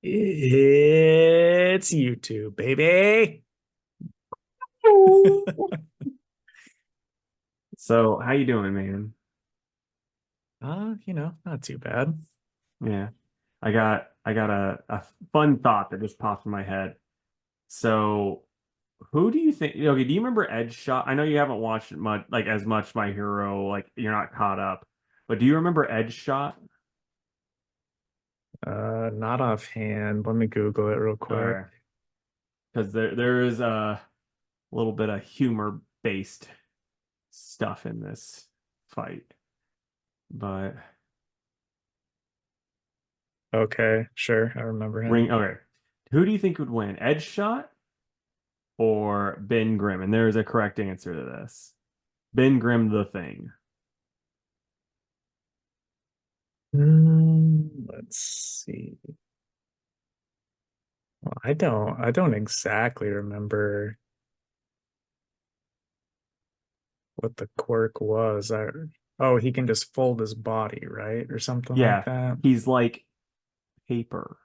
It's YouTube, baby. So, how you doing, man? Not too bad. Yeah. I got a fun thought that just popped in my head. So, who do you think, okay, do you remember Edge Shot? I know you haven't watched it much like as much My Hero, like you're not caught up. But do you remember Edge Shot? Not offhand. Let me Google it real All quick. right. Because there is a little bit of humor based stuff in this fight. But Okay, sure. I remember him. okay. Who do you think would win? Edge Shot or Ben Grimm? And there is a correct answer to this. Ben Grimm the Thing. Let's see. Well, I don't exactly remember what the quirk was. Oh, he can just fold his body, right? Or something like Yeah, that. he's like paper.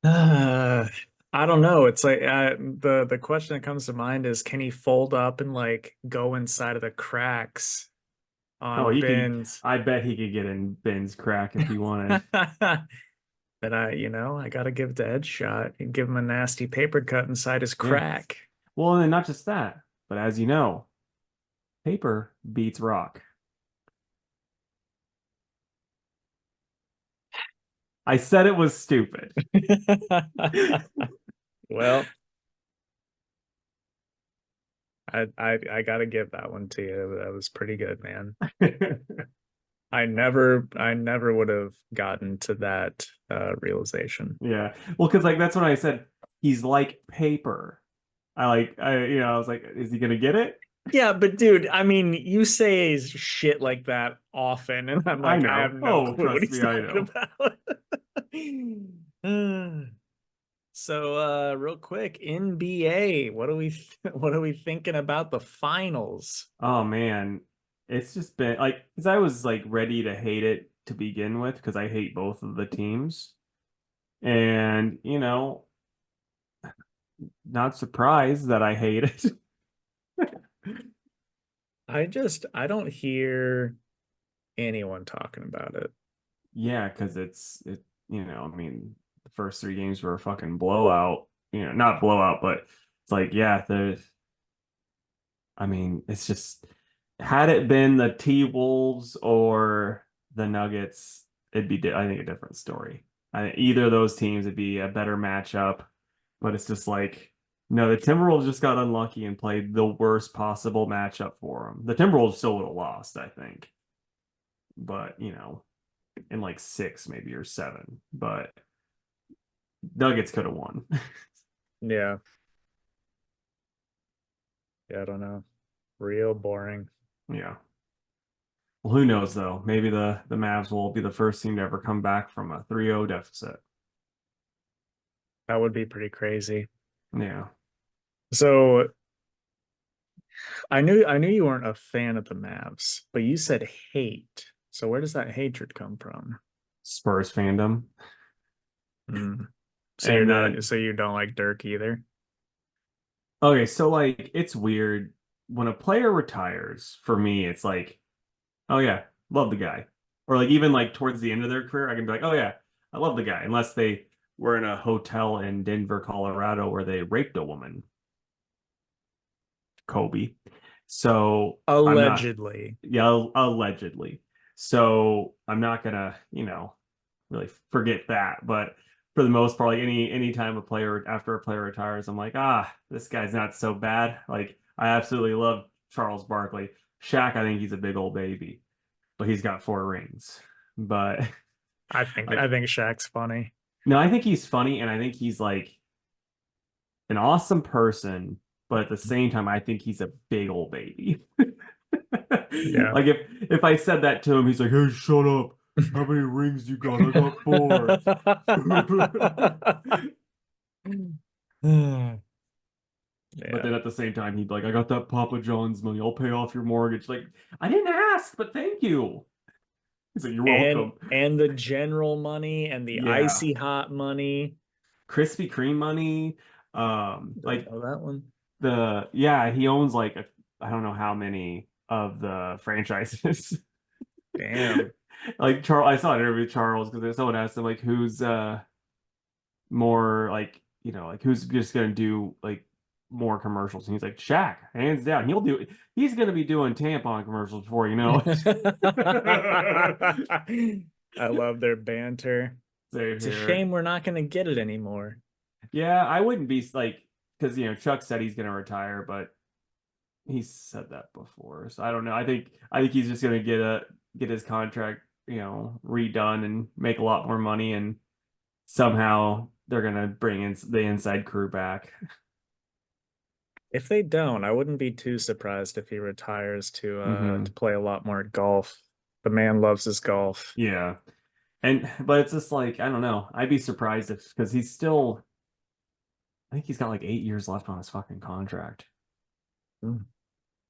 Uh, I don't know. It's like the question that comes to mind is, can he fold up and like go inside of the cracks Oh, on he could. bins? I bet he could get in Ben's crack if he wanted. But I gotta give the Edge shot and give him a nasty paper cut inside his Yeah. crack. Well, and then not just that, but as you know, paper beats rock. I said it was stupid. Well, I gotta give that one to you. That was pretty good, man. I never would have gotten to that realization. Yeah. Well, because like that's what I said. He's like paper. I was like, is he gonna get it? Yeah, but dude, I mean, you say shit like that often, and I'm I like, I have know. no Oh, clue what trust he's me, I talking know. about. So, real quick, NBA, what are we thinking about the finals? Oh man, it's just been like because I was like ready to hate it to begin with because I hate both of the teams, and not surprised that I hate it. I don't hear anyone talking about it. Yeah, because I mean, the first three games were a fucking blowout. Not blowout, but it's like, yeah, I mean, it's just had it been the T-Wolves or the Nuggets, I think, a different story. Either of those teams would be a better matchup, but it's just like, no, the Timberwolves just got unlucky and played the worst possible matchup for them. The Timberwolves still would have lost, I think, but in like six maybe or seven, but Nuggets could have won. Yeah, yeah, I don't know. Real boring. Yeah. Well, who knows though? Maybe the Mavs will be the first team to ever come back from a 3-0 deficit. That would be pretty crazy. Yeah. So I knew you weren't a fan of the Mavs, but you said hate. So where does that hatred come from? Spurs fandom. Mm. So you're And not, then, so you don't like Dirk either? okay, so like it's weird when a player retires, for me, it's like, oh yeah, love the guy. Or like even like towards the end of their career, I can be like, oh yeah, I love the guy, unless they were in a hotel in Denver, Colorado where they raped a woman, Kobe. So I'm not, Allegedly. yeah, allegedly. So I'm not gonna, really forget that. But for the most part, like any time a player after a player retires, I'm like, this guy's not so bad. Like I absolutely love Charles Barkley. Shaq, I think he's a big old baby, but he's got four rings. But I think like, I think Shaq's funny. no, I think he's funny, and I think he's like an awesome person. But at the same time, I think he's a big old baby. Yeah. Like if I said that to him, he's like, "Hey, shut up. How many rings you got? I got four." But Yeah. then at the same time, he'd be like, "I got that Papa John's money. I'll pay off your mortgage." Like, I didn't ask, but thank you. So you're and welcome. and the general money and the Yeah. icy hot money. Krispy Kreme money. Don't Like know that one. yeah, he owns like I don't know how many of the franchises. Damn. Like Charles, I saw an interview with Charles because someone asked him like who's more like like who's just gonna do like more commercials, and he's like Shaq, hands down. He's gonna be doing tampon commercials before you know it. I love their banter. Same It's a here. shame we're not going to get it anymore. Yeah, I wouldn't be like because Chuck said he's gonna retire, but he's said that before. So I don't know. I think he's just gonna get his contract, redone and make a lot more money, and somehow they're gonna bring in the inside crew back. If they don't, I wouldn't be too surprised if he retires to Hmm. play a lot more golf. The man loves his golf. Yeah. But it's just like I don't know. I'd be surprised if because he's still I think he's got like 8 years left on his fucking contract. Mm.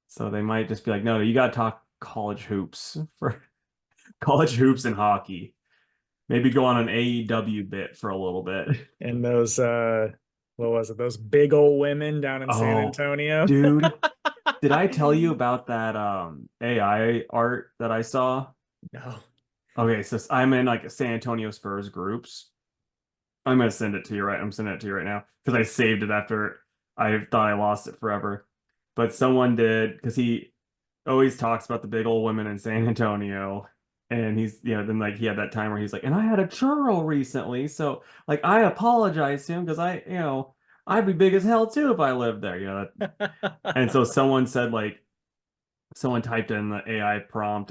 So they might just be like, no, you gotta talk college hoops for college hoops and hockey. Maybe go on an AEW bit for a little bit. And those what was it? Those big old women down in San Oh, Antonio. dude, did I tell you about that AI art that I saw? No. Okay, so I'm in like San Antonio Spurs groups. I'm gonna send it to you right. I'm sending it to you right now because I saved it after I thought I lost it forever. But someone did because he always talks about the big old women in San Antonio. And he's, then like he had that time where he's like, and I had a churro recently. So like I apologize to him because I'd be big as hell too if I lived there. And so someone said like someone typed in the AI prompt,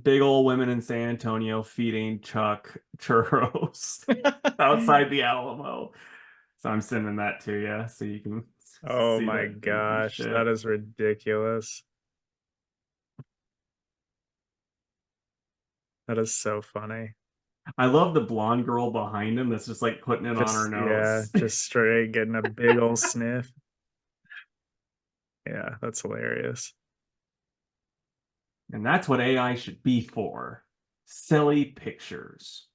big old women in San Antonio feeding Chuck churros outside the Alamo. So I'm sending that to you so you can Oh see my that goofy gosh, that shit. is ridiculous. That is so funny. I love the blonde girl behind him that's just like putting it on her Yeah, nose. just straight getting a big old sniff. Yeah, that's hilarious. And that's what AI should be for. Silly pictures.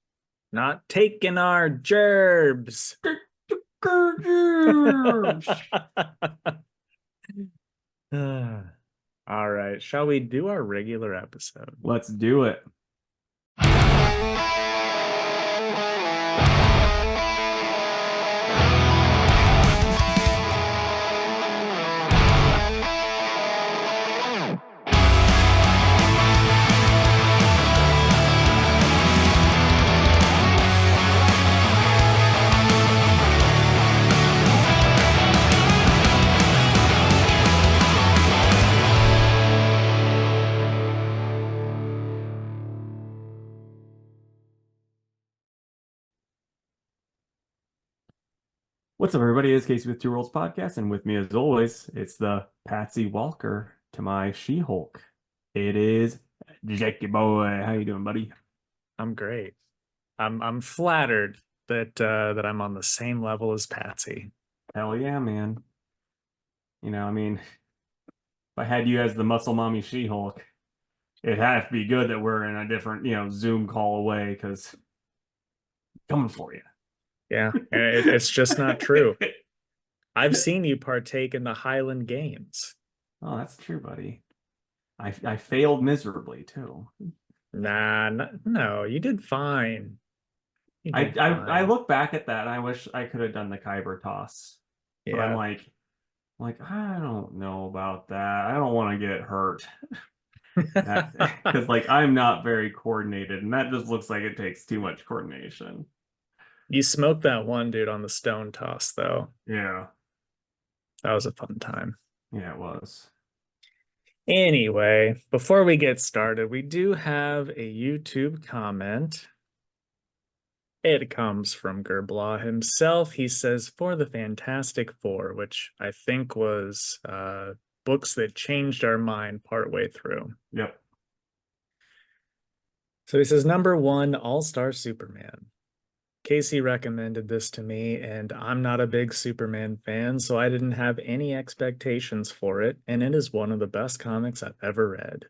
Not taking our gerbs. All right, shall we do our regular episode? Let's do it. What's up, everybody? It's Casey with Two Worlds Podcast, and with me, as always, it's the Patsy Walker to my She-Hulk. It is Jackie boy. How you doing, buddy? I'm great. I'm flattered that I'm on the same level as Patsy. Hell yeah, man. I mean, if I had you as the Muscle Mommy She-Hulk, it'd have to be good that we're in a different, Zoom call away because coming for you. Yeah, and it's just not true. I've seen you partake in the Highland Games. Oh, that's true, buddy. I failed miserably too. Nah, no, you did fine. You I, did I I fine. look back at that and I wish I could have done the Kyber toss, but Yeah. like I don't know about that. I don't want to get hurt. That because like I'm not very coordinated, and that just looks like it takes too much coordination. You smoked that one dude on the stone toss, though. Yeah, That was a fun time. yeah, it was. Anyway, before we get started, we do have a YouTube comment. It comes from Gerblaw himself. He says, for the Fantastic Four, which I think was books that changed our mind partway through. Yep. So he says, number one, All-Star Superman. Casey recommended this to me, and I'm not a big Superman fan, so I didn't have any expectations for it, and it is one of the best comics I've ever read.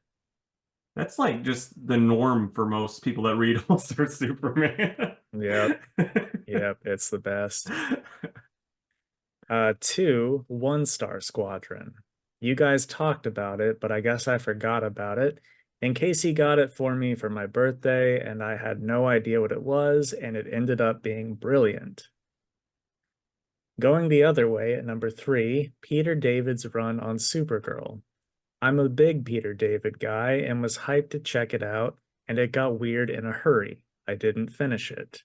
That's like just the norm for most people that read All-Star Superman. Yep. Yep. It's the best. Two, One Star Squadron. You guys talked about it, but I guess I forgot about it. In case he got it for me for my birthday, and I had no idea what it was, and it ended up being brilliant. Going the other way at number three, Peter David's run on Supergirl. I'm a big Peter David guy and was hyped to check it out, and it got weird in a hurry. I didn't finish it.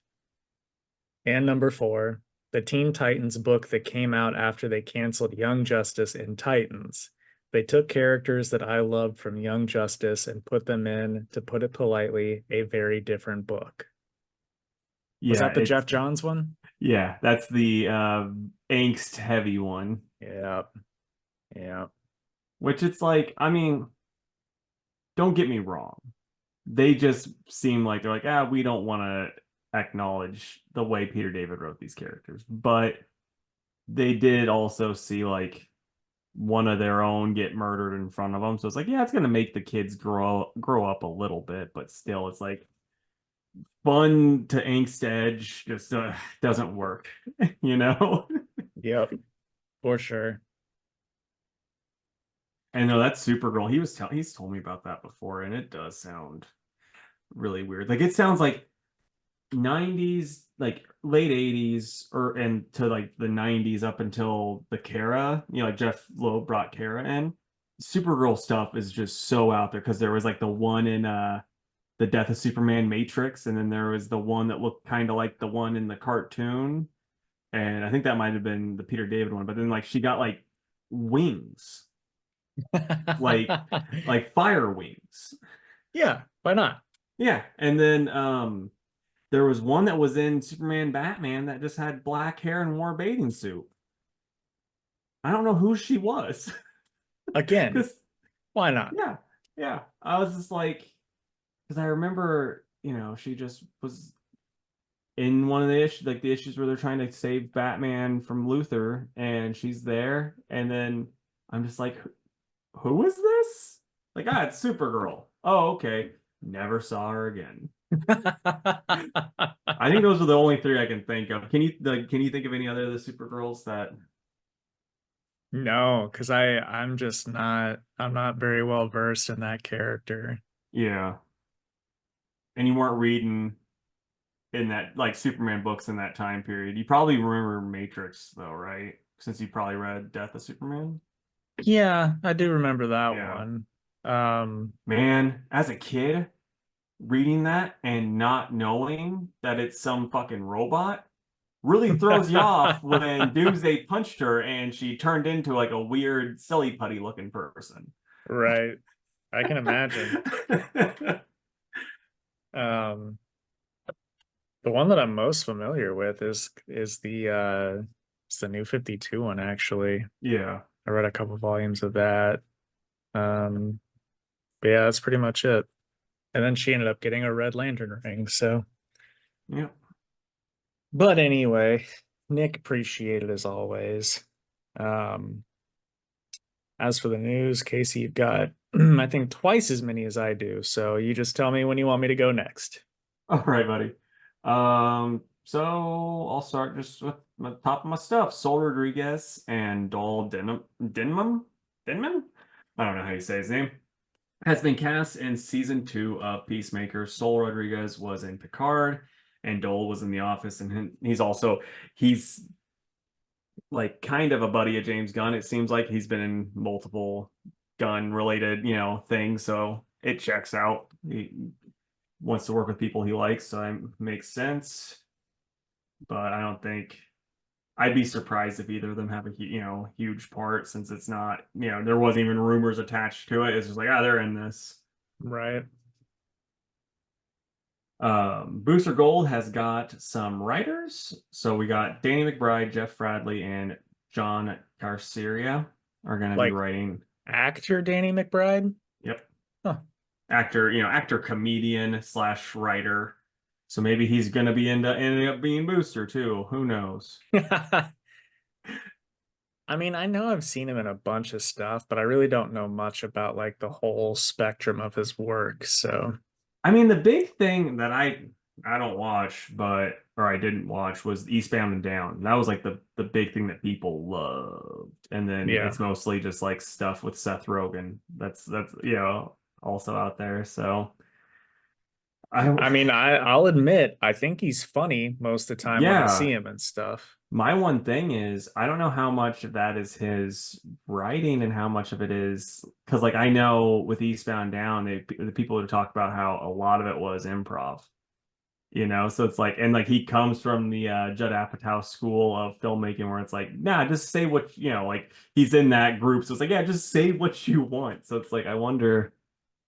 And number four, the Teen Titans book that came out after they canceled Young Justice in Titans. They took characters that I loved from Young Justice and put them in, to put it politely, a very different book. Was Yeah, that the it's Jeff Johns one? yeah, that's the angst heavy one. Yeah. Yeah. Which it's like, I mean, don't get me wrong. They just seem like they're like, ah, we don't want to acknowledge the way Peter David wrote these characters. But they did also see like one of their own get murdered in front of them. So it's like, yeah, it's gonna make the kids grow up a little bit, but still it's like fun to angst edge just doesn't work, you know? Yep. For sure. And no, that's Supergirl. He's told me about that before, and it does sound really weird. Like it sounds like 90s, like late 80s, or and to like the 90s up until the Kara, like Jeff Loeb brought Kara in. Supergirl stuff is just so out there because there was like the one in the Death of Superman Matrix, and then there was the one that looked kind of like the one in the cartoon. And I think that might have been the Peter David one, but then like she got like wings, like like fire wings. Yeah, why not? Yeah. And then there was one that was in Superman Batman that just had black hair and wore a bathing suit. I don't know who she was. Again, 'Cause why not? yeah, yeah. I was just like, because I remember, she just was in one of the issues, like the issues where they're trying to save Batman from Luthor, and she's there, and then I'm just like, who is this? Like, it's Supergirl. Oh, okay. Never saw her again. I think those are the only three I can think of. Can you think of any other of the Supergirls that? No, because I'm not very well versed in that character. Yeah, and you weren't reading in that like Superman books in that time period. You probably remember Matrix though, right? Since you probably read Death of Superman. Yeah, I do remember that Yeah. one. Man, as a kid, reading that and not knowing that it's some fucking robot really throws you off when Doomsday punched her and she turned into like a weird silly putty looking person. Right. I can imagine. Um, the one that I'm most familiar with is it's the New 52 one actually. Yeah. I read a couple volumes of that. Um, but yeah, that's pretty much it. And then she ended up getting a Red Lantern ring, so Yeah. but anyway, Nick appreciated as always. Um, as for the news, Casey, you've got I think twice as many as I do, so you just tell me when you want me to go next. All right, buddy. So I'll start just with the top of my stuff. Sol Rodriguez and Denman? I don't know how you say his name. Has been cast in season 2 of Peacemaker. Sol Rodriguez was in Picard, and Dole was in The Office, and he's like kind of a buddy of James Gunn. It seems like he's been in multiple gun related, things, so it checks out. He wants to work with people he likes, so it makes sense. But I don't think I'd be surprised if either of them have a huge part, since it's not, there wasn't even rumors attached to it. It's just like, they're in this. Right. Booster Gold has got some writers. So we got Danny McBride, Jeff Bradley, and John Garcia are going to be Like writing. actor Danny McBride? Yep. Huh. Actor, comedian slash writer. So maybe he's going to be ending up being Booster too. Who knows? I mean, I know I've seen him in a bunch of stuff, but I really don't know much about like the whole spectrum of his work. So, I mean, the big thing that I don't watch, but or I didn't watch was Eastbound and Down. That was like the big thing that people loved. And then yeah. it's mostly just like stuff with Seth Rogen. That's also out there. So I I mean, I'll admit, I think he's funny most of the time when I see yeah, him and stuff. my one thing is I don't know how much of that is his writing and how much of it is because like I know with Eastbound Down, the people who talk about how a lot of it was improv. So it's like, and like he comes from the Judd Apatow school of filmmaking where it's like, nah, just say what, like he's in that group. So it's like, yeah, just say what you want. So it's like, I wonder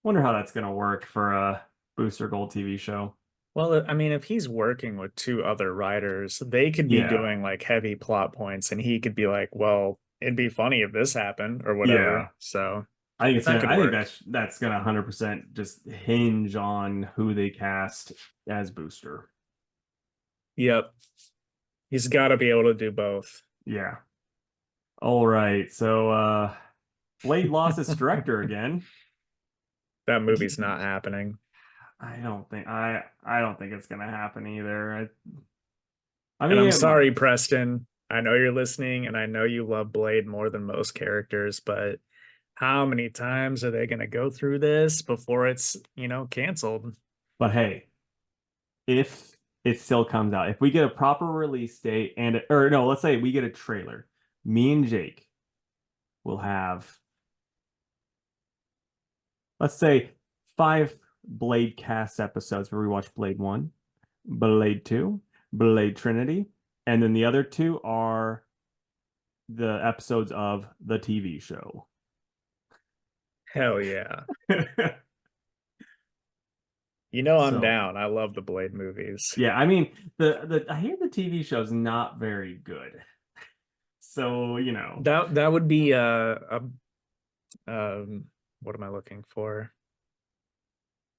how that's gonna work for a Booster Gold TV show. Well, I mean, if he's working with two other writers, they could be Yeah, doing like heavy plot points, and he could be like, well, it'd be funny if this happened or yeah. whatever. So that could I think work. that's gonna 100% just hinge on who they cast as Booster. Yep. He's got to be able to do both. Yeah. All right. So Blade lost its director again. That movie's not happening. I don't think it's gonna happen either. I And mean I'm it might. sorry, Preston. I know you're listening and I know you love Blade more than most characters, but how many times are they going to go through this before it's, canceled? But hey, if it still comes out, if we get a proper release date and or no, let's say we get a trailer, me and Jake will have, let's say, 5 Blade cast episodes where we watch Blade 1, Blade 2, Blade Trinity, and then the other two are the episodes of the TV show. Hell yeah. You know I'm So down. I love the Blade movies. yeah, I mean the I hear the TV show's not very good. So, That would be what am I looking for?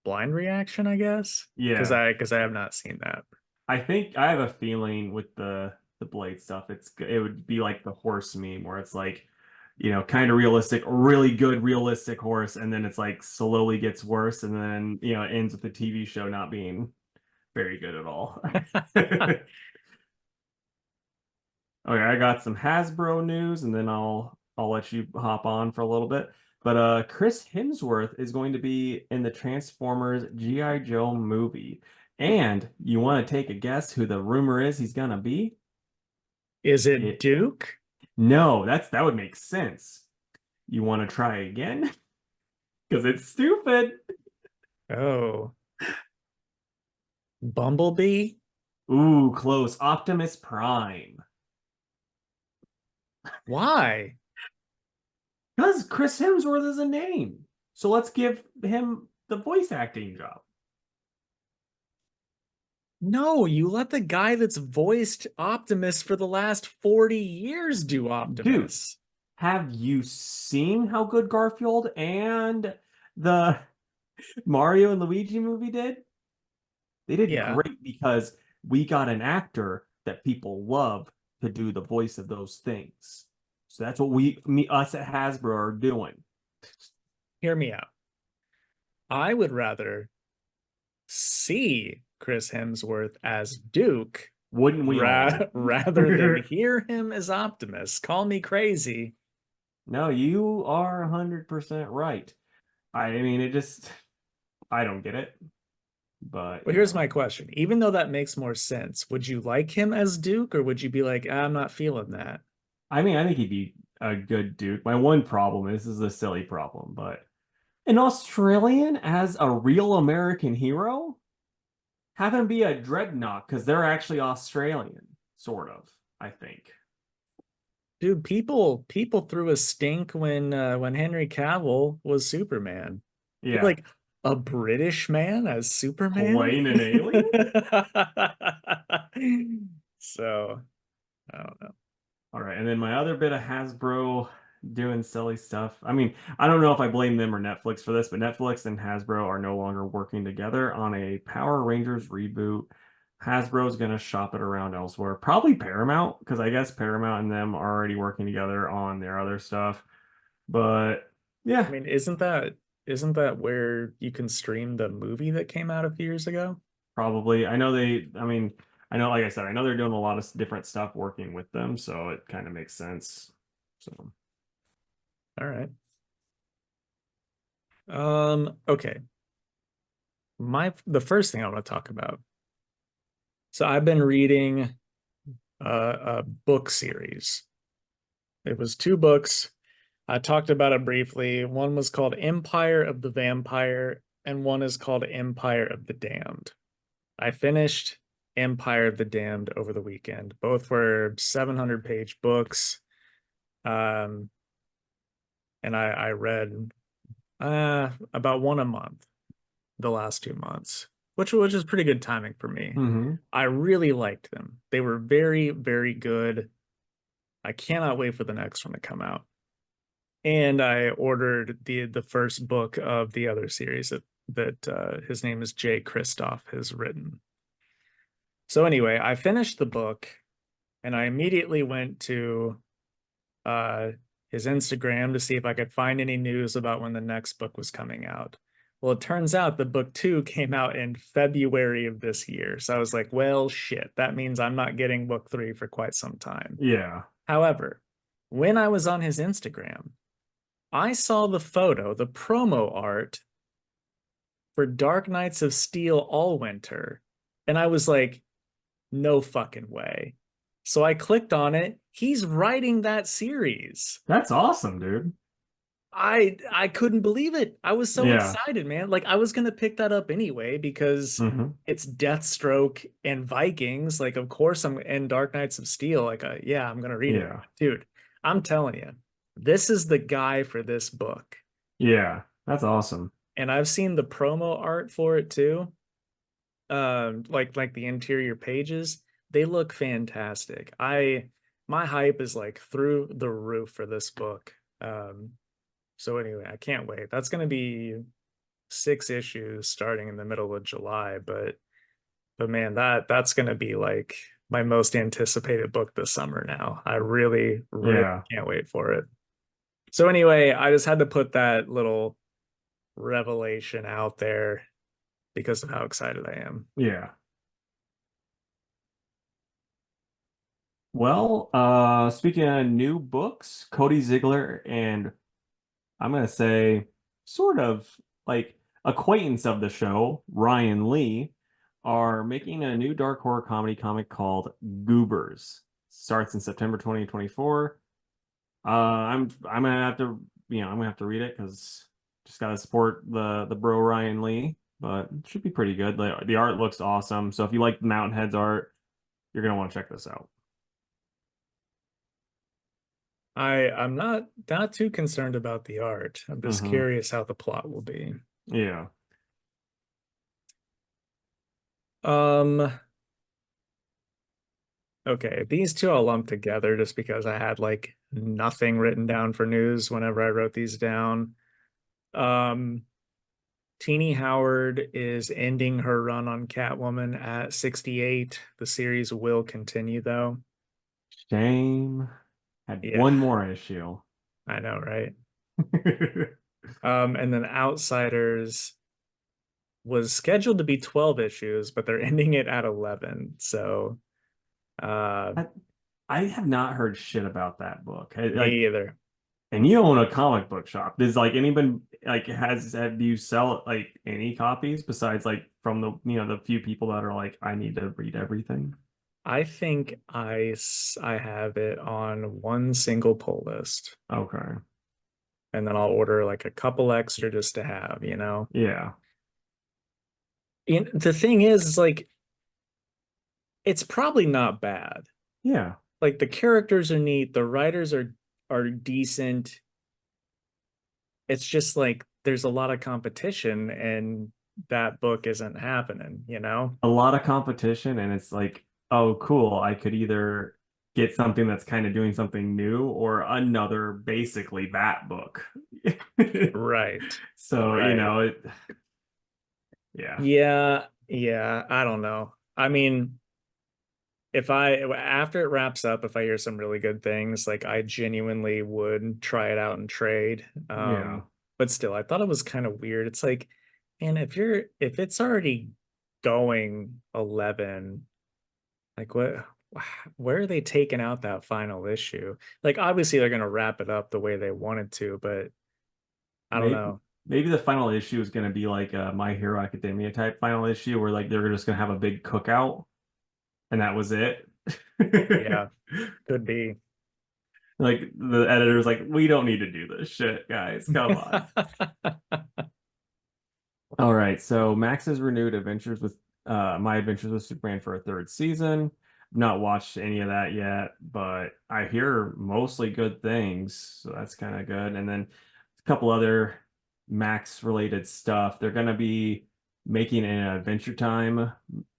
Blind reaction, I guess, because yeah. I have not seen that. I think I have a feeling with the Blade stuff, it would be like the horse meme where it's like, kind of realistic, really good realistic horse, and then it's like slowly gets worse, and then it ends with the TV show not being very good at all. Okay, I got some Hasbro news, and then I'll let you hop on for a little bit. But Chris Hemsworth is going to be in the Transformers G.I. Joe movie. And you want to take a guess who the rumor is he's gonna be? Is it It Duke? No, that would make sense. You want to try again? Because it's stupid. Oh, Bumblebee? Ooh, close. Optimus Prime. Why? Because Chris Hemsworth is a name. So let's give him the voice acting job. No, you let the guy that's voiced Optimus for the last 40 years do Dude, Optimus. have you seen how good Garfield and the Mario and Luigi movie did? They did Yeah. great because we got an actor that people love to do the voice of those things. So that's what us at Hasbro are doing. Hear me out. I would rather see Chris Hemsworth as Duke Wouldn't we all? rather than hear him as Optimus. Call me crazy. No, you are 100% right. I mean, I don't get it, but But here's my question. Even though that makes more sense, would you like him as Duke or would you be like, I'm not feeling that? I mean, I think he'd be a good dude. My one problem is, this is a silly problem, but an Australian as a real American hero? Have him be a dreadnought because they're actually Australian, sort of, I think. Dude, people threw a stink when Henry Cavill was Superman. But Yeah, like a British man as Superman? playing an alien? So, I don't know. All right, and then my other bit of Hasbro doing silly stuff. I mean, I don't know if I blame them or Netflix for this, but Netflix and Hasbro are no longer working together on a Power Rangers reboot. Hasbro's gonna shop it around elsewhere. Probably Paramount, because I guess Paramount and them are already working together on their other stuff. But I yeah, mean, isn't that where you can stream the movie that came out a few years ago? probably. I mean, I know, like I said, I know they're doing a lot of different stuff working with them, so it kind of makes sense. So, All right. Okay. The first thing I want to talk about. So I've been reading a book series. It was two books. I talked about it briefly. One was called Empire of the Vampire, and one is called Empire of the Damned. I finished Empire of the Damned over the weekend. Both were 700-page books. Um, and I read about one a month the last 2 months, which is pretty good timing for me. hmm. I really liked them. They were very, very good. I cannot wait for the next one to come out. And I ordered the first book of the other series that his name is Jay Kristoff has written. So anyway, I finished the book and I immediately went to uh, his Instagram to see if I could find any news about when the next book was coming out. Well, it turns out the book two came out in February of this year. So I was like, well, shit, that means I'm not getting book three for quite some time. Yeah. However, when I was on his Instagram, I saw the photo, the promo art for Dark Knights of Steel All Winter, and I was like, no fucking way. So I clicked on it. He's writing that series. That's awesome, dude. I couldn't believe it. I was so Yeah. excited, man. Like I was gonna pick that up anyway because Hmm. it's Deathstroke and Vikings. Like, of course I'm and Dark Knights of Steel. Like, yeah, I'm gonna read it. Yeah. Dude, I'm telling you, this is the guy for this book. Yeah. That's awesome. And I've seen the promo art for it too. Like the interior pages, they look fantastic. My hype is like through the roof for this book. So anyway, I can't wait. That's going to be 6 issues starting in the middle of July, but man, that's going to be like my most anticipated book this summer now. I really, really Yeah. can't wait for it. So anyway, I just had to put that little revelation out there because of how excited I am. Yeah. Well, speaking of new books, Cody Ziegler and I'm gonna say sort of like acquaintance of the show, Ryan Lee, are making a new dark horror comedy comic called Goobers. Starts in September 2024. I'm gonna have to I'm gonna have to read it because just gotta support the bro Ryan Lee, but it should be pretty good. The art looks awesome. So if you like Mountain Heads art, you're gonna want to check this out. I'm not too concerned about the art. I'm just Hmm. curious how the plot will be. Yeah. Um, okay, these two I'll lump together just because I had like nothing written down for news whenever I wrote these down. Um, Teenie Howard is ending her run on Catwoman at 68. The series will continue though. Shame. Had Yeah, one more issue. I know, right? And then Outsiders was scheduled to be 12 issues, but they're ending it at 11. So, uh, I, I have not heard shit about that book. Like, me either. and you own a comic book shop. Does like anyone like has have you sell like any copies besides like from the the few people that are like I need to read everything? I think I have it on one single pull list, Okay. and then I'll order like a couple extra just to have, you know. Yeah. And the thing is like it's probably not bad. Yeah. Like the characters are neat, the writers are decent. It's just like there's a lot of competition and that book isn't happening, you know? A lot of competition and it's like, oh cool, I could either get something that's kind of doing something new or another basically that book. Right. So, Right. yeah. Yeah, I don't know. I mean, if I after it wraps up, if I hear some really good things, like I genuinely would try it out and trade. Yeah. But still, I thought it was kind of weird. It's like, and if it's already going 11, like what where are they taking out that final issue? Like obviously they're gonna wrap it up the way they wanted to, but I don't Maybe know. maybe the final issue is going to be like a My Hero Academia type final issue where like they're just going to have a big cookout and that was it. Yeah, could be. Like the editor's like, we don't need to do this shit, guys. Come on. All right, so Max has renewed Adventures with My Adventures with Superman for a third season. I've not watched any of that yet, but I hear mostly good things, so that's kind of good. And then a couple other Max related stuff. They're gonna be making an Adventure Time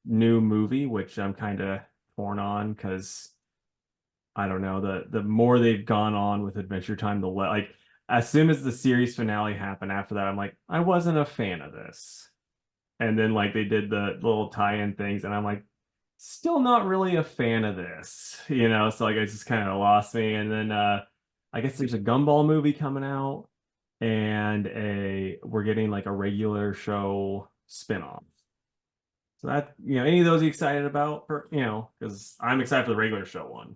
new movie, which I'm kind of torn on because I don't know, the more they've gone on with Adventure Time, like as soon as the series finale happened after that, I'm like, I wasn't a fan of this. And then like they did the little tie-in things, and I'm like, still not really a fan of this, you know. So like it just kind of lost me. And then I guess there's a Gumball movie coming out, and a we're getting like a regular show spin-off. So that, any of those you excited about for, because I'm excited for the regular show one.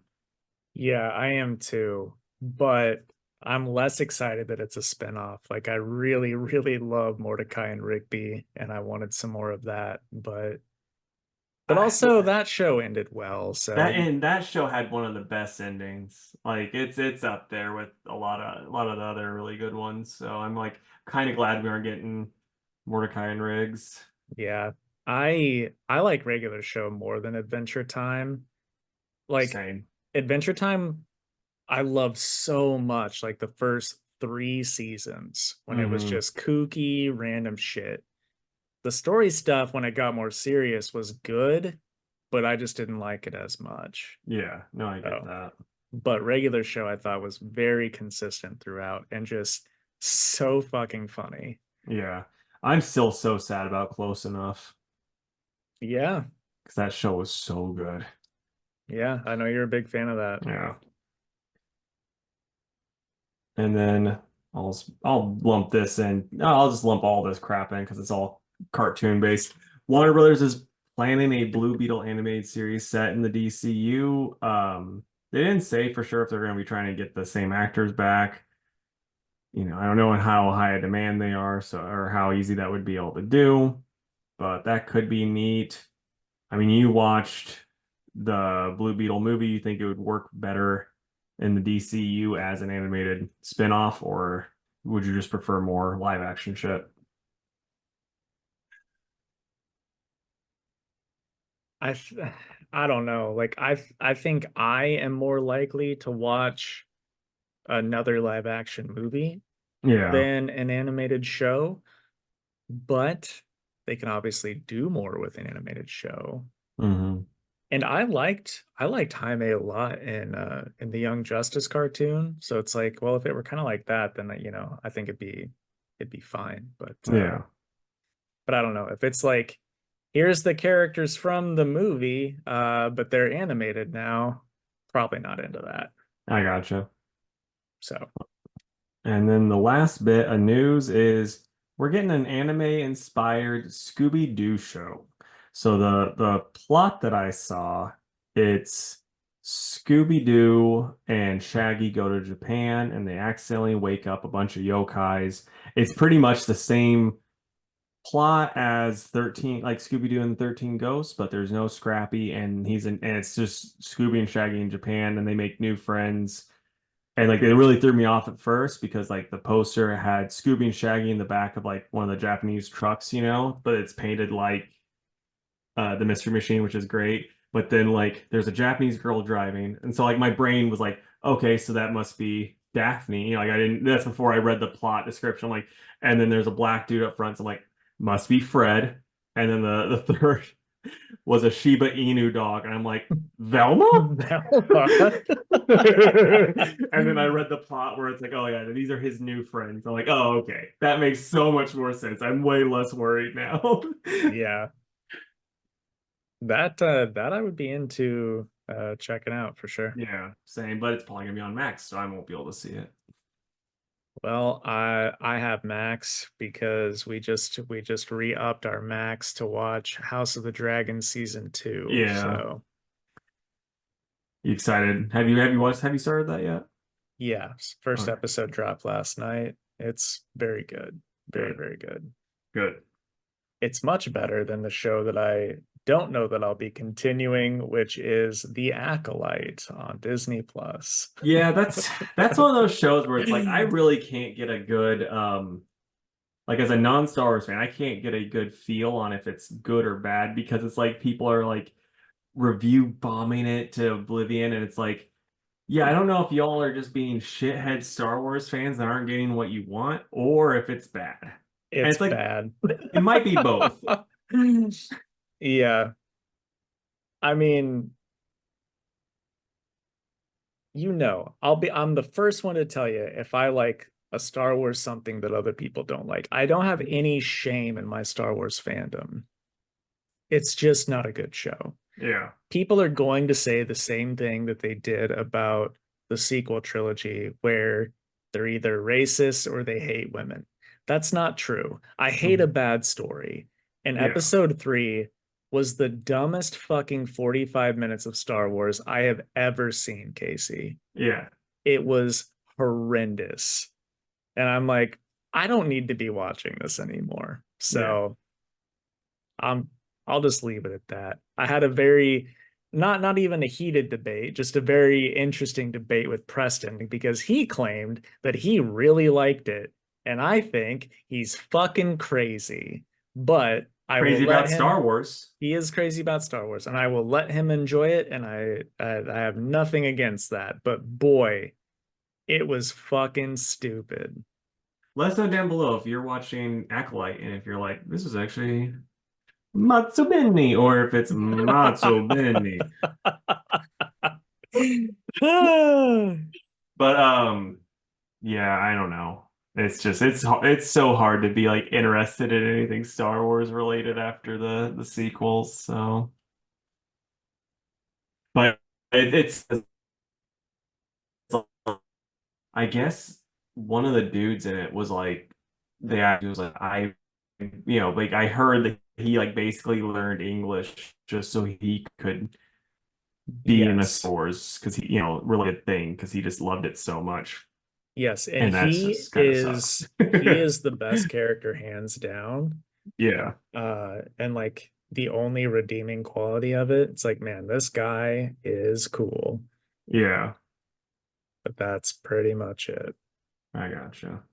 Yeah, I am too. But I'm less excited that it's a spinoff. Like I really, really love Mordecai and Rigby, and I wanted some more of that. But I, also that show ended well, That so and that show had one of the best endings. Like it's up there with a lot of the other really good ones. So I'm like kind of glad we aren't getting Mordecai and Riggs. yeah. I like regular show more than Adventure Time. Like Same. Adventure Time, I loved so much, like the first 3 seasons when it was Hmm. just kooky, random shit. The story stuff when it got more serious was good, but I just didn't like it as much. Yeah, no, I get Oh, that. but regular show I thought was very consistent throughout and just so fucking funny. Yeah. I'm still so sad about Close Enough Yeah, because that show was so good. yeah, I know you're a big fan of that. Yeah. And then I'll lump this in. No, I'll just lump all this crap in because it's all cartoon based. Warner Brothers is planning a Blue Beetle animated series set in the DCU. They didn't say for sure if they're going to be trying to get the same actors back. I don't know how high a demand they are, so or how easy that would be able to do, but that could be neat. I mean, you watched the Blue Beetle movie. You think it would work better in the DCU as an animated spin-off, or would you just prefer more live action shit? I th- I don't know. Like I think I am more likely to watch another live action movie Yeah. than an animated show, but they can obviously do more with an animated show. Hmm. And I liked Jaime a lot in the Young Justice cartoon. So it's like, well, if it were kind of like that, then I think it'd be fine. Yeah. But I don't know. If it's like, here's the characters from the movie, but they're animated now, probably not into that. I gotcha. So And then the last bit of news is we're getting an anime-inspired Scooby-Doo show. So the plot that I saw, it's Scooby-Doo and Shaggy go to Japan and they accidentally wake up a bunch of yokais. It's pretty much the same plot as 13, like Scooby-Doo and the 13 Ghosts, but there's no Scrappy and and it's just Scooby and Shaggy in Japan and they make new friends. And like they really threw me off at first because like the poster had Scooby and Shaggy in the back of like one of the Japanese trucks, but it's painted like the Mystery Machine, which is great. But then like there's a Japanese girl driving, and so like my brain was like, okay, so that must be Daphne. Like I didn't. That's before I read the plot description. Like, and then there's a black dude up front. So I'm like, must be Fred. And then the third was a Shiba Inu dog, and I'm like, Velma? Velma. And then I read the plot where it's like, oh yeah, these are his new friends. I'm like, oh okay, that makes so much more sense. I'm way less worried now. Yeah. That I would be into checking out for sure. Yeah, same, but it's probably gonna be on Max, so I won't be able to see it. Well, I have Max because we just re-upped our Max to watch House of the Dragon season 2. Yeah. So You excited? Have you started that yet? yeah, first Okay, episode dropped last night. It's very good. Very, good, very good. good. It's much better than the show that I don't know that I'll be continuing, which is The Acolyte on Disney Plus. Yeah, that's one of those shows where it's like I really can't get a good like as a non-Star Wars fan, I can't get a good feel on if it's good or bad because it's like people are like review bombing it to oblivion and it's like yeah, I don't know if y'all are just being shithead Star Wars fans that aren't getting what you want or if it's bad. And It's it's like bad. it might be both. Yeah. I mean, I'm the first one to tell you if I like a Star Wars something that other people don't like. I don't have any shame in my Star Wars fandom. It's just not a good show. Yeah. People are going to say the same thing that they did about the sequel trilogy, where they're either racist or they hate women. That's not true. I hate a Mhm. bad story. And Yeah. episode 3 was the dumbest fucking 45 minutes of Star Wars I have ever seen, Casey. Yeah. It was horrendous. And I'm like, I don't need to be watching this anymore. Yeah. So um, I'll just leave it at that. I had a very not even a heated debate, just a very interesting debate with Preston because he claimed that he really liked it, and I think he's fucking crazy. But I will Crazy let about him. Star Wars. He is crazy about Star Wars, and I will let him enjoy it, and I have nothing against that. But boy, it was fucking stupid. Let us know down below if you're watching Acolyte and if you're like, this is actually Matsubeni, or if it's Matsubeni. But yeah, I don't know. It's just it's so hard to be like interested in anything Star Wars related after the sequels. So, but it's I guess one of the dudes in it was like the actor was like like I heard that he like basically learned English just so he could be in a Star Yes. Wars because he related thing because he just loved it so much, Yes, and and that's just kind of sucks. he is the best character hands down. Yeah, And like the only redeeming quality of it, it's like, man, this guy is cool. yeah, But that's pretty much it. I gotcha.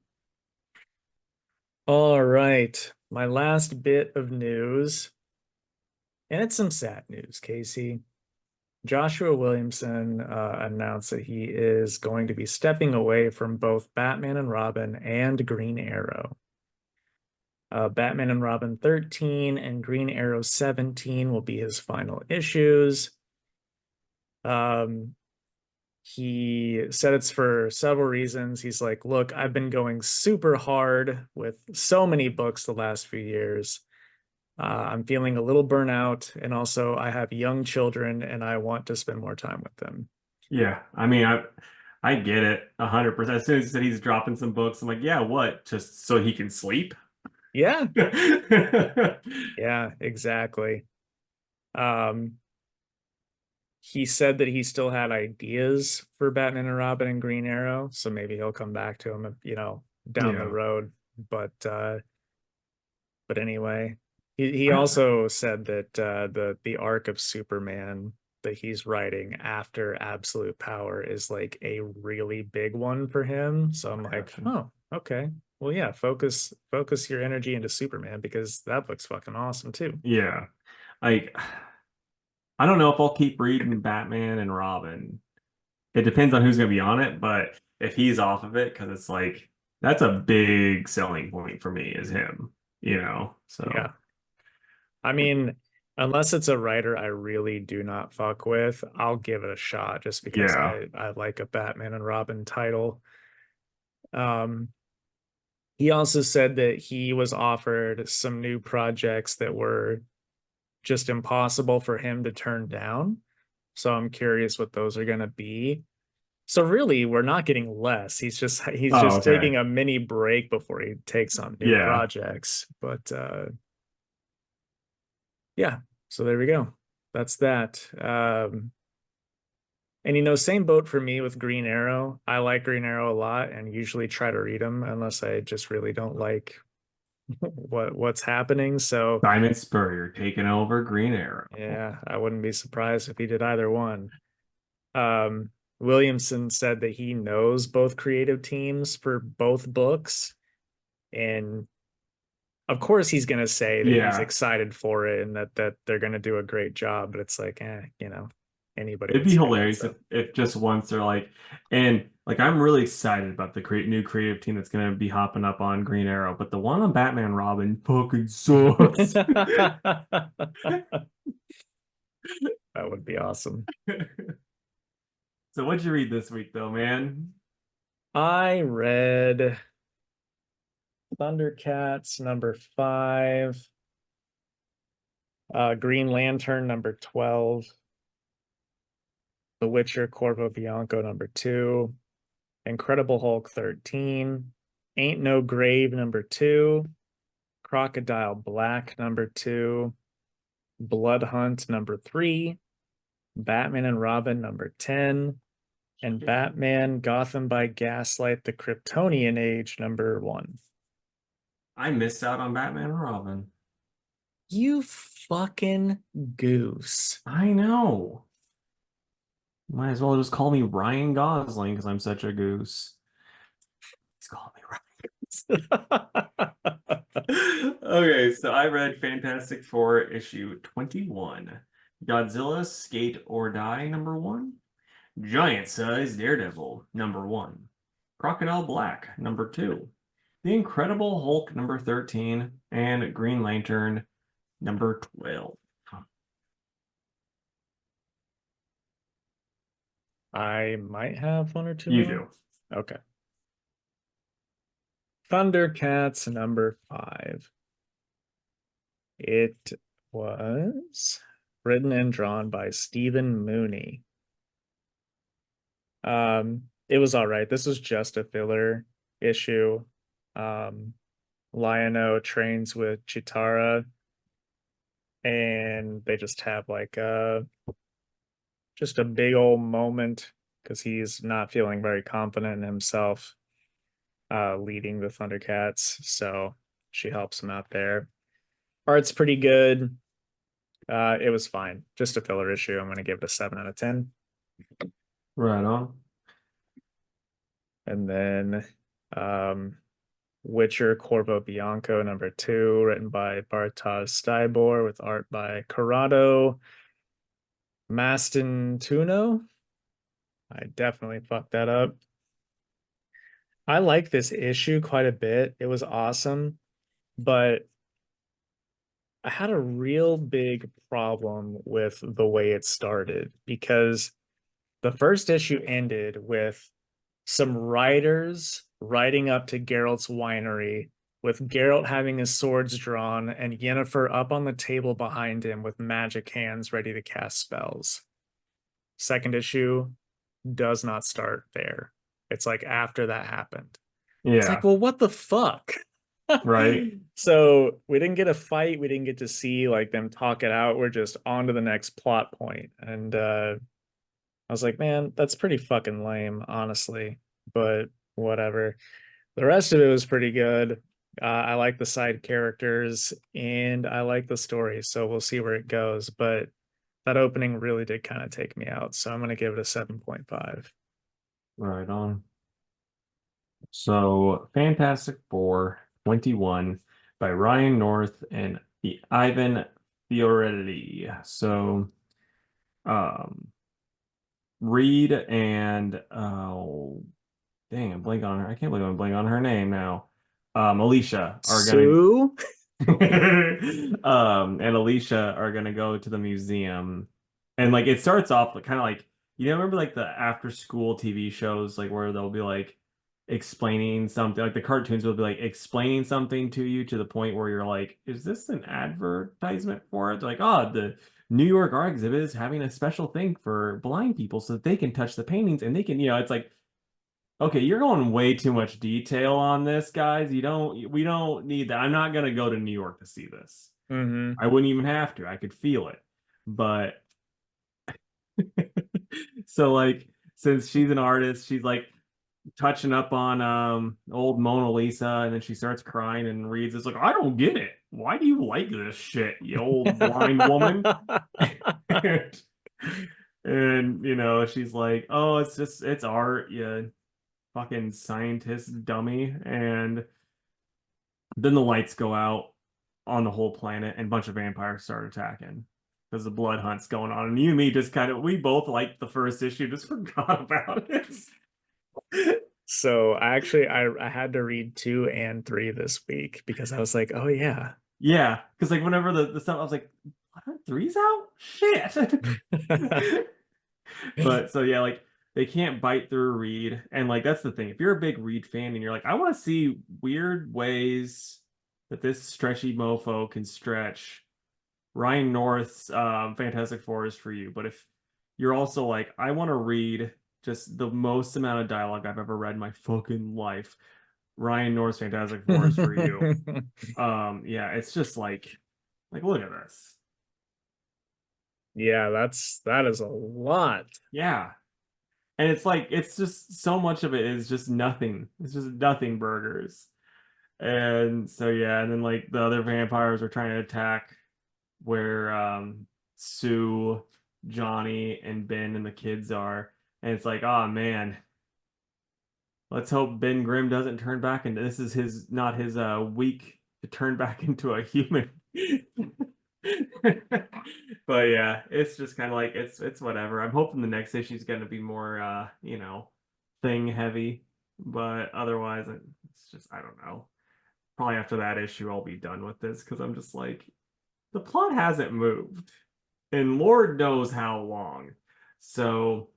All right. My last bit of news, and it's some sad news, Casey. Joshua Williamson announced that he is going to be stepping away from both Batman and Robin and Green Arrow. Batman and Robin 13 and Green Arrow 17 will be his final issues. Um, he said it's for several reasons. He's like, look, I've been going super hard with so many books the last few years. I'm feeling a little burnout, and also I have young children and I want to spend more time with them. Yeah, I mean, I get it 100%. As soon as he said he's dropping some books, I'm like, yeah, what? Just so he can sleep? Yeah, yeah, exactly. Um, he said that he still had ideas for Batman and Robin and Green Arrow, so maybe he'll come back to him, down the Yeah, road. But anyway, he also said that the arc of Superman that he's writing after Absolute Power is like a really big one for him. So I'm I like, gotcha. oh, okay. Well, yeah, focus your energy into Superman because that book's fucking awesome too. Yeah, like I don't know if I'll keep reading Batman and Robin. It depends on who's going to be on it, but if he's off of it, because it's like that's a big selling point for me is him, Yeah. So I mean, unless it's a writer I really do not fuck with, I'll give it a shot just because yeah, I like a Batman and Robin title. Um, he also said that he was offered some new projects that were just impossible for him to turn down. So I'm curious what those are going to be. So really, we're not getting less. He's Oh, just okay. taking a mini break before he takes on new Yeah. projects. But yeah, so there we go. That's that. And same boat for me with Green Arrow. I like Green Arrow a lot and usually try to read them unless I just really don't like what's happening. So Simon Spurrier taking over Green Arrow. yeah, I wouldn't be surprised if he did either one. Um, Williamson said that he knows both creative teams for both books, and of course he's going to say that he's Yeah. excited for it and that they're going to do a great job. But it's like, anybody It'd would be say that. hilarious So if just once they're like, and like I'm really excited about the new creative team that's gonna be hopping up on Green Arrow, but the one on Batman Robin fucking sucks. that would be awesome. So what'd you read this week though, man? I read Thundercats number 5, Green Lantern number 12, The Witcher Corvo Bianco number 2, Incredible Hulk 13, Ain't No Grave number 2, Crocodile Black number 2, Blood Hunt number 3, Batman and Robin number 10, and Batman Gotham by Gaslight The Kryptonian Age number 1. I missed out on Batman and Robin. You fucking goose. I know. Might as well just call me Ryan Gosling because I'm such a goose. He's calling me Okay, so I read Fantastic Four issue 21. Godzilla Skate or Die number 1. Giant Size Daredevil number 1. Crocodile Black number 2. The Incredible Hulk number 13 and Green Lantern number 12. I might have one or two You more. do. Okay. Thundercats number 5. It was written and drawn by Stephen Mooney. It was all right. This was just a filler issue. Um, Lion-O trains with Chitara, and they just have like just a big old moment because he's not feeling very confident in himself leading the Thundercats. So she helps him out there. Art's pretty good. It was fine. Just a filler issue. I'm going to give it a 7 out of 10. Right on. And then Witcher Corvo Bianco number 2, written by Bartosz Stybor with art by Corrado Mastintuno. I definitely fucked that up. I like this issue quite a bit. It was awesome, but I had a real big problem with the way it started because the first issue ended with some riders riding up to Geralt's winery, with Geralt having his swords drawn and Yennefer up on the table behind him with magic hands ready to cast spells. Second issue does not start there. It's like after that happened. It's like, Yeah, well, what the fuck? right. So we didn't get a fight. We didn't get to see like them talk it out. We're just on to the next plot point. And I was like, man, that's pretty fucking lame, honestly. But whatever. The rest of it was pretty good. I like the side characters and I like the story. So we'll see where it goes. But that opening really did kind of take me out. So I'm going to give it a 7.5. Right on. So, Fantastic Four 21 by Ryan North and Ivan Fioretti. So, um, Reed and dang, I'm blank on her. I can't believe I'm blank on her name now. Alicia are gonna Sue? and Alicia are gonna go to the museum. And like it starts off like kind of like remember like the after school TV shows like where they'll be like explaining something. Like the cartoons will be like explaining something to you to the point where you're like, is this an advertisement for it? They're like, oh, the New York Art Exhibit is having a special thing for blind people so that they can touch the paintings and they can, it's like, okay, you're going way too much detail on this, guys. We don't need that. I'm not gonna go to New York to see this. Mm-hmm. I wouldn't even have to. I could feel it. But so like since she's an artist, she's like touching up on old Mona Lisa, and then she starts crying and reads. It's like, I don't get it. Why do you like this shit, you old blind woman? And she's like, oh, it's art, you fucking scientist dummy. And then the lights go out on the whole planet and a bunch of vampires start attacking because the blood hunt's going on. And you and me just we both liked the first issue, just forgot about it. So I had to read 2 and 3 this week because I was like, oh yeah. Yeah, because like whenever the stuff, I was like, what, are three's out? Shit. But so yeah, like they can't bite through Reed, and like that's the thing. If you're a big Reed fan and you're like, I want to see weird ways that this stretchy mofo can stretch, Ryan North's Fantastic Four is for you. But if you're also like, I want to read just the most amount of dialogue I've ever read in my fucking life, Ryan North's Fantastic Four is for you. Yeah, it's just like look at this. Yeah, that is a lot. Yeah. And it's like it's just so much of it is just nothing. It's just nothing burgers. And so yeah, and then like the other vampires are trying to attack where Sue, Johnny, and Ben and the kids are. And it's like, oh man, let's hope Ben Grimm doesn't turn back into this is his not his week to turn back into a human. But yeah, it's just kind of like it's whatever. I'm hoping the next issue is going to be more thing heavy, but otherwise it's just I don't know. Probably after that issue I'll be done with this because I'm just like the plot hasn't moved and Lord knows how long. So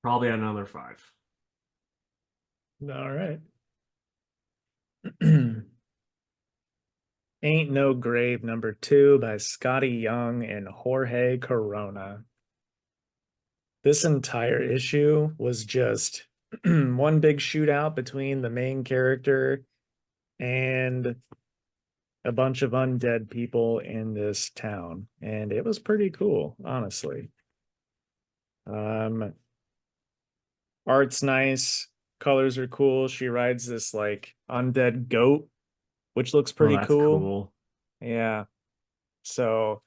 probably another 5. All right. Ain't No Grave #2 by Scotty Young and Jorge Corona. This entire issue was just one big shootout between the main character and a bunch of undead people in this town. And it was pretty cool, honestly. Art's nice, colors are cool. She rides this like undead goat, which looks Oh, pretty that's cool. cool. Yeah. So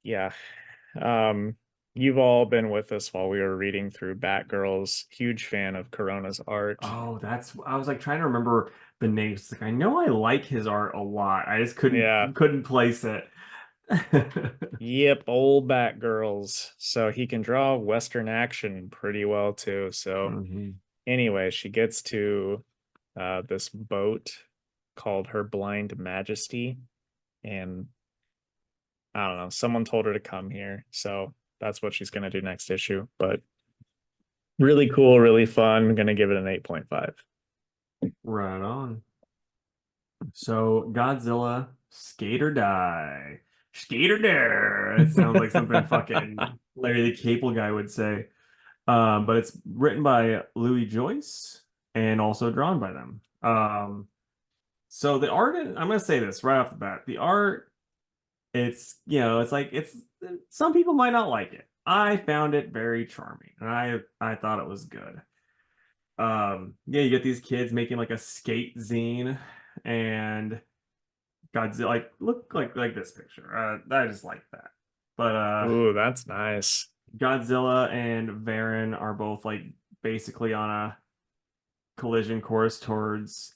yeah. Um, you've all been with us while we were reading through Batgirl's. Huge fan of Corona's art. Oh, that's I was like trying to remember the names. Like I know I like his art a lot. I just Yeah. couldn't place it. Yep, old Batgirls. So he can draw Western action pretty well too. So Mhm. anyway, she gets to this boat called Her Blind Majesty, and I don't know, someone told her to come here. So that's what she's gonna do next issue. But really cool, really fun. I'm gonna give it an 8.5. Right on. So Godzilla, Skate or Die. Skate or Dare. It sounds like something fucking Larry the Cable Guy would say. But it's written by Louis Joyce and also drawn by them. So the art, I'm gonna say this right off the bat. The art, it's like it's some people might not like it. I found it very charming, and I thought it was good. Yeah, you get these kids making like a skate zine, and Godzilla like look like this picture. I just like that. But Ooh, that's nice. Godzilla and Varen are both like basically on a collision course towards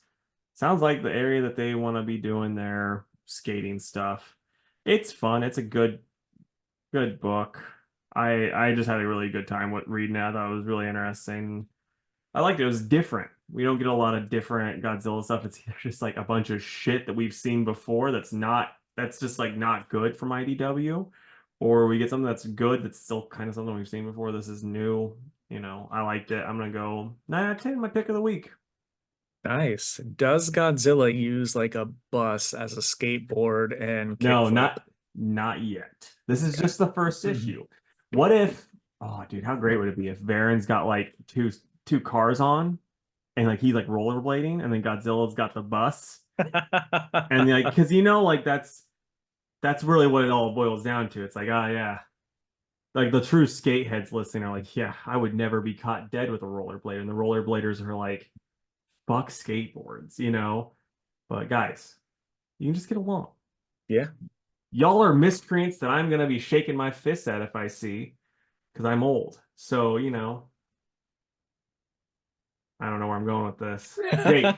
sounds like the area that they want to be doing their skating stuff. It's fun. It's a good book. I just had a really good time with reading it. I thought it was really interesting. I liked it. It was different. We don't get a lot of different Godzilla stuff. It's either just like a bunch of shit that we've seen before that's just like not good from IDW, or we get something that's good that's still kind of something we've seen before. This is new. I liked it. I'm gonna go 9 out of 10, my pick of the week. Nice. Does Godzilla use like a bus as a skateboard and No, kickflip? not yet. This is Okay. just the first issue. What if, oh dude, how great would it be if Varen's got like two cars on and like he's like rollerblading and then Godzilla's got the bus and like because like that's really what it all boils down to. It's like, oh yeah. Like the true skate heads listening are like, yeah, I would never be caught dead with a rollerblade. And the rollerbladers are like, fuck skateboards. But guys, you can just get along. Yeah. Y'all are miscreants that I'm gonna be shaking my fist at if I see, because I'm old. So, I don't know where I'm going with this. Jake,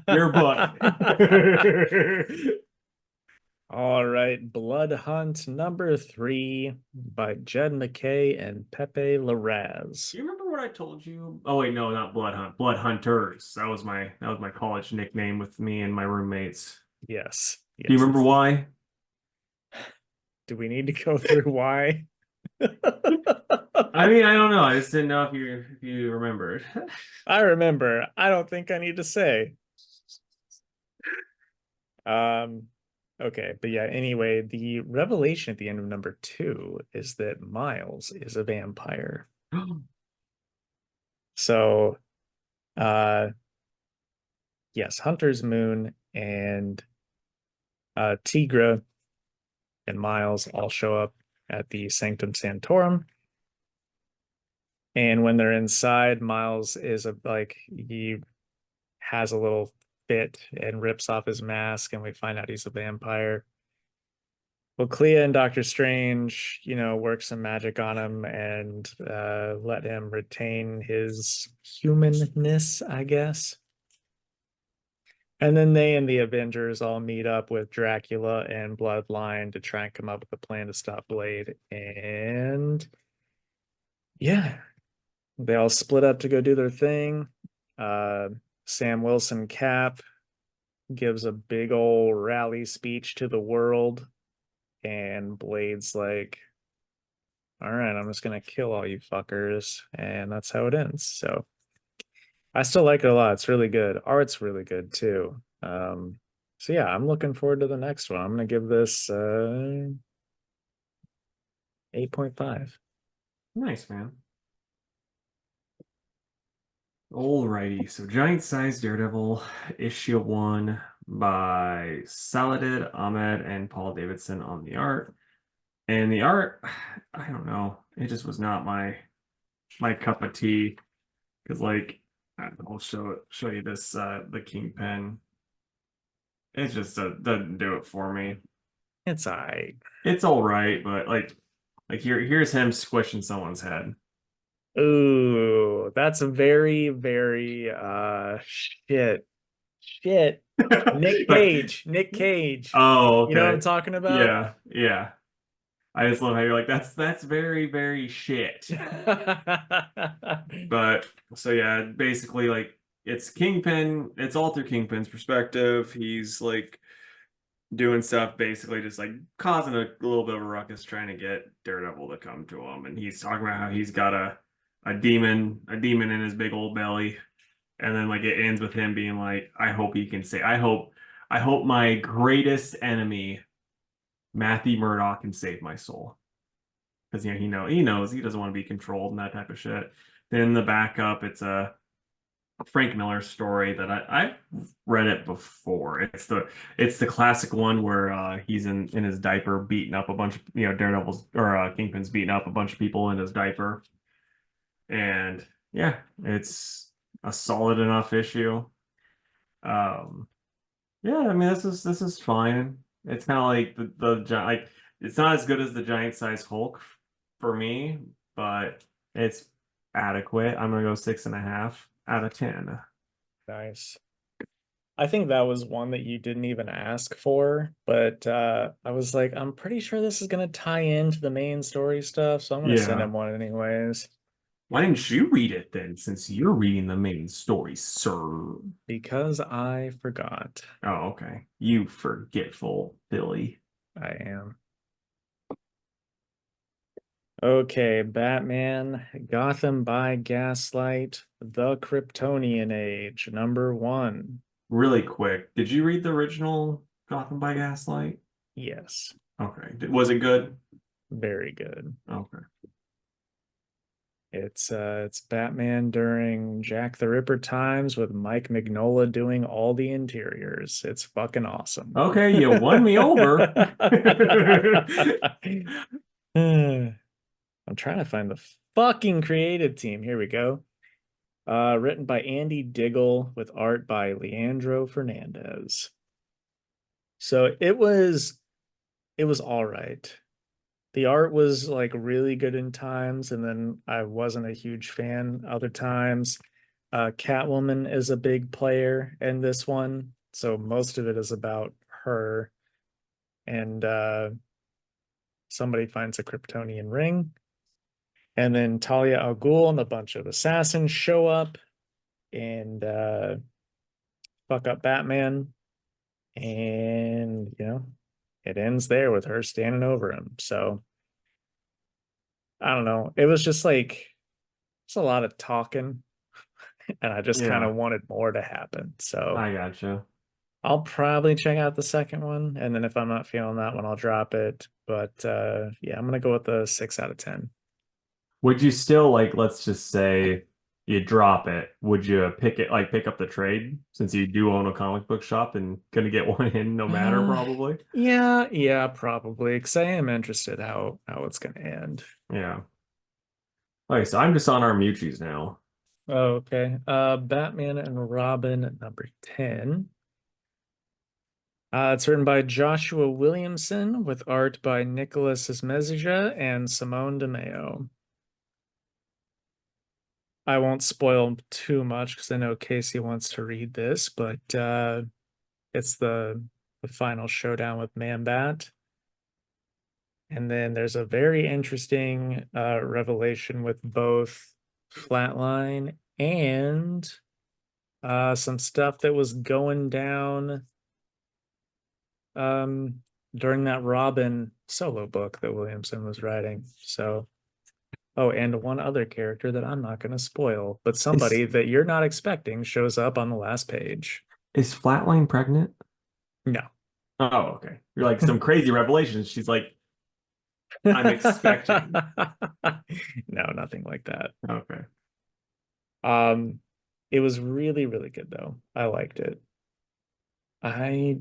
your book. All right, Blood Hunt number 3 by Jed McKay and Pepe Larraz. Do you remember what I told you? Oh wait, no, not Blood Hunt. Blood Hunters. That was my college nickname with me and my roommates. Yes, Do you yes. remember why? Do we need to go through why? I mean, I don't know. I just didn't know if you remembered. I remember. I don't think I need to say. Um, okay, but yeah, anyway, the revelation at the end of number 2 is that Miles is a vampire. So, uh, yes, Hunter's Moon and Tigra and Miles all show up at the Sanctum Sanctorum. And when they're inside, Miles is like he has a little fit and rips off his mask, and we find out he's a vampire. Well, Clea and Doctor Strange, work some magic on him and let him retain his humanness, I guess. And then they and the Avengers all meet up with Dracula and Bloodline to try and come up with a plan to stop Blade. And yeah, they all split up to go do their thing. Uh, Sam Wilson Cap gives a big old rally speech to the world, and Blade's like, all right, I'm just gonna kill all you fuckers, and that's how it ends. So I still like it a lot. It's really good. Art's really good too. So yeah, I'm looking forward to the next one. I'm gonna give this 8.5. Nice, man. Alrighty, so Giant Size Daredevil, issue 1 by Saladin Ahmed and Paul Davidson on the art. And the art, I don't know, it just was not my cup of tea. Because I'll show you this the Kingpin. It just doesn't do it for me. It's all right. It's all right, but here's him squishing someone's head. Ooh, that's a very, very shit. Shit. Nick Like, Cage. Nick Cage. oh, You know what I'm okay. talking about? Yeah, yeah. I just love how you're like, that's very, very shit. But so yeah, basically it's Kingpin, it's all through Kingpin's perspective. He's like doing stuff basically just like causing a little bit of a ruckus trying to get Daredevil to come to him. And he's talking about how he's got a demon in his big old belly. And then like it ends with him being like, I hope he can say, I hope my greatest enemy, Matthew Murdock, can save my soul. Because he knows he doesn't want to be controlled and that type of shit. Then the backup, it's a Frank Miller story that I've read it before. It's the classic one where he's in his diaper beating up a bunch of Daredevil's or Kingpin's beating up a bunch of people in his diaper. And yeah, it's a solid enough issue. Um yeah, I mean this is fine. It's kind of like like it's not as good as the giant size Hulk for me, but it's adequate. I'm gonna go 6.5 out of 10. Nice. I think that was one that you didn't even ask for, but I was like, I'm pretty sure this is gonna tie into the main story stuff, so I'm gonna send Yeah. him one anyways. Why didn't you read it then, since you're reading the main story, sir? Because I forgot. Oh, okay. You forgetful Billy. I am. Okay, Batman, Gotham by Gaslight, The Kryptonian Age, number one. Really quick, did you read the original Gotham by Gaslight? Yes, Okay. Was it good? very good. Okay. It's Batman during Jack the Ripper times with Mike Mignola doing all the interiors. It's fucking awesome. Okay, you won me over. I'm trying to find the fucking creative team. Here we go. Written by Andy Diggle with art by Leandro Fernandez. So it was all right. The art was like really good in times, and then I wasn't a huge fan other times. Catwoman is a big player in this one, so most of it is about her and somebody finds a Kryptonian ring, and then Talia al Ghul and a bunch of assassins show up and fuck up Batman, and it ends there with her standing over him. So I don't know. It was just like it's a lot of talking, and I just kind Yeah, of wanted more to happen. So I gotcha. I'll probably check out the second one, and then if I'm not feeling that one, I'll drop it. But yeah, I'm gonna go with the 6 out of 10. Would you still like, let's just say you drop it, would you pick up the trade since you do own a comic book shop and gonna get one in no matter Uh, probably? yeah, probably, because I am interested how it's gonna end. Yeah. Okay, so I'm just on our Mutuis now. Oh, okay. Batman and Robin number 10. It's written by Joshua Williamson with art by Nicholas Esmezija and Simone DeMeo. I won't spoil too much because I know Casey wants to read this, but it's the final showdown with Man-Bat. And then there's a very interesting revelation with both Flatline and some stuff that was going down um, during that Robin solo book that Williamson was writing. So, oh, and one other character that I'm not going to spoil, but Is somebody that you're not expecting shows up on the last page. is Flatline pregnant? No. Oh, okay. You're like some crazy revelations. She's like, I'm expecting. No, nothing like that. Okay. Um, it was really, really good though. I liked it. I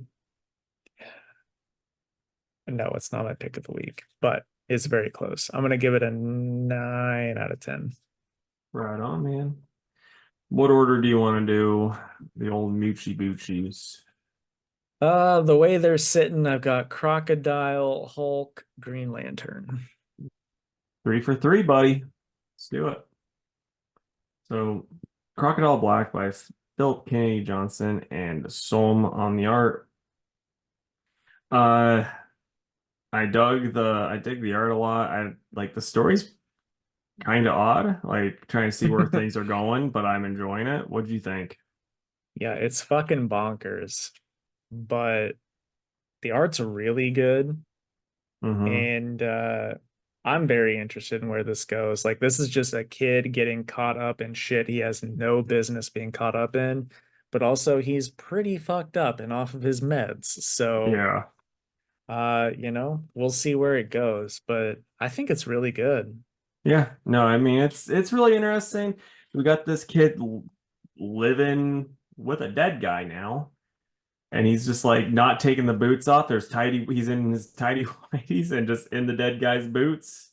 No, it's not my pick of the week, but it's very close. I'm gonna give it a 9 out of 10. Right on, man. What order do you want to do the old Moochie Boochies? The way they're sitting, I've got Crocodile, Hulk, Green Lantern. 3 for 3, buddy. Let's do it. So, Crocodile Black by Philip Kennedy Johnson and Solm on the art. Uh, I dig the art a lot. I like the story's kind of odd, like trying to see where things are going, but I'm enjoying it. What do you think? Yeah, it's fucking bonkers, but the art's really good, Mm-hmm. and I'm very interested in where this goes. Like, this is just a kid getting caught up in shit he has no business being caught up in, but also he's pretty fucked up and off of his meds. So, Yeah. we'll see where it goes, but I think it's really good. Yeah. No, I mean it's really interesting. We got this kid living with a dead guy now. And he's just like not taking the boots off. He's in his tidy whities and just in the dead guy's boots.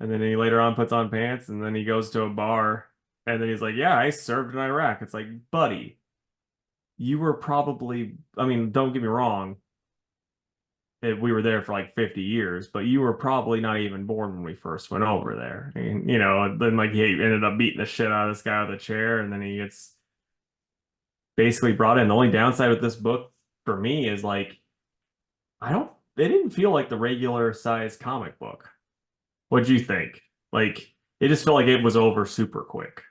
And then he later on puts on pants and then he goes to a bar. And then he's like, yeah, I served in Iraq. It's like, buddy, you were probably, I mean, don't get me wrong. We were there for like 50 years, but you were probably not even born when we first went over there. And, then like he ended up beating the shit out of this guy with a chair. And then he gets basically brought in. The only downside with this book for me is like, they didn't feel like the regular size comic book. What'd you think? Like, it just felt like it was over super quick.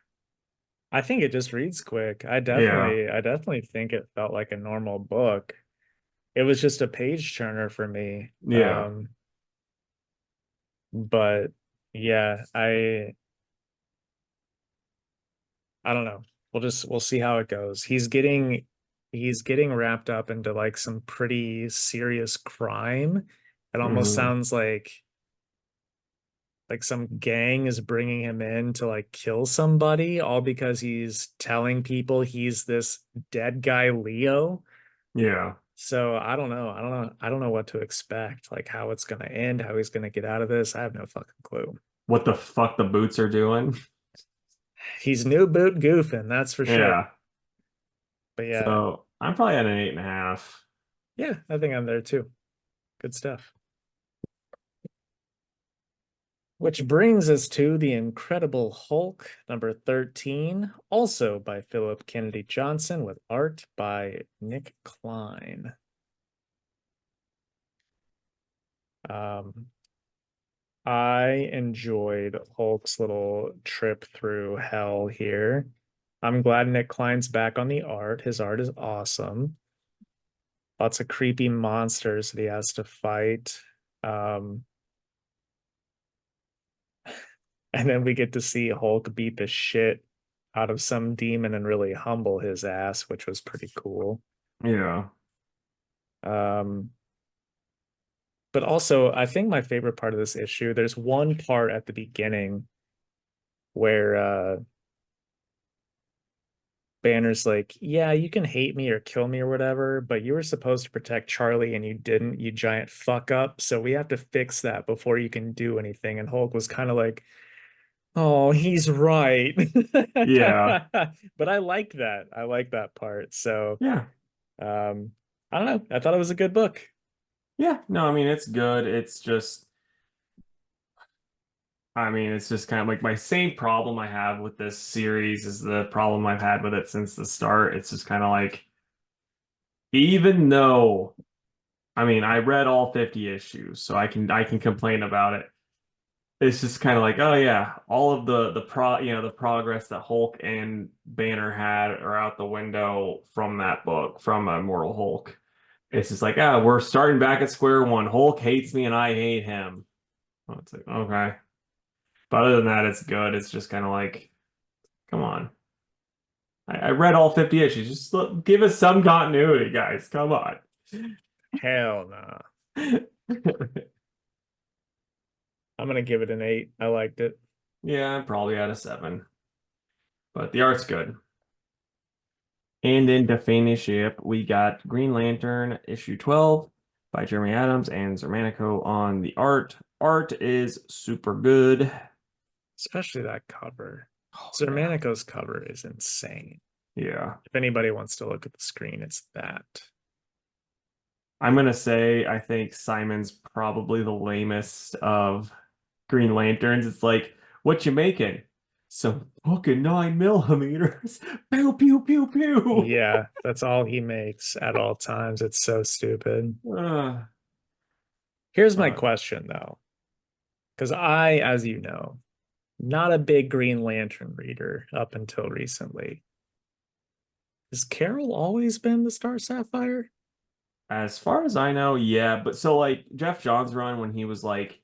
I think it just reads quick. I Yeah. definitely, I definitely think it felt like a normal book. It was just a page turner for me. Yeah. But Yeah, I don't know. We'll see how it goes. He's getting wrapped up into like some pretty serious crime. It almost Hmm. sounds like some gang is bringing him in to like kill somebody, all because he's telling people he's this dead guy Leo. Yeah. So I don't know what to expect, like how it's gonna end, how he's gonna get out of this. I have no fucking clue. What the fuck the boots are doing? He's new boot goofing, that's for sure. Yeah. But yeah, So I'm probably at an 8.5. yeah, I think I'm there too. Good stuff. Which brings us to The Incredible Hulk, number 13, also by Philip Kennedy Johnson, with art by Nick Klein. Um, I enjoyed Hulk's little trip through hell here. I'm glad Nick Klein's back on the art. His art is awesome. Lots of creepy monsters that he has to fight. Um, and then we get to see Hulk beat the shit out of some demon and really humble his ass, which was pretty cool. Yeah. Um, but also, I think my favorite part of this issue, there's one part at the beginning where Banner's like, yeah, you can hate me or kill me or whatever, but you were supposed to protect Charlie and you didn't, you giant fuck up. So we have to fix that before you can do anything. And Hulk was kind of like, oh, he's right. Yeah. But I liked that. I like that part. So Yeah. um, I don't know. I thought it was a good book. Yeah. No, I mean it's good. It's just I mean, it's just kind of like my same problem I have with this series is the problem I've had with it since the start. It's just kind of like, even though, I mean, I read all 50 issues, so I can complain about it. It's just kind of like, oh yeah, all of the progress that Hulk and Banner had are out the window from that book, from Immortal Hulk. It's just like, ah, we're starting back at square one. Hulk hates me and I hate him. Well, it's like, okay. But other than that, it's good. It's just kind of like, come on. I read all 50 issues. Just give us some continuity, guys. Come on. Hell no. I'm gonna give it an 8. I liked it. Yeah, I'm probably at a 7, but the art's good. And then to finish up, we got Green Lantern issue 12 by Jeremy Adams and Zermanico on the art. Art is super good. Especially that cover. Oh yeah. Zermanico's cover is insane. Yeah. If anybody wants to look at the screen, it's that. I'm gonna say I think Simon's probably the lamest of Green Lanterns. It's like, what you making? Some fucking 9 millimeters. Pew pew pew pew. Yeah, that's all he makes at all times. It's so stupid. Uh, Here's my but question though, because as you know, not a big Green Lantern reader up until recently. Has Carol always been the Star Sapphire? as far as I know, yeah. But so like Jeff Johns run when he was like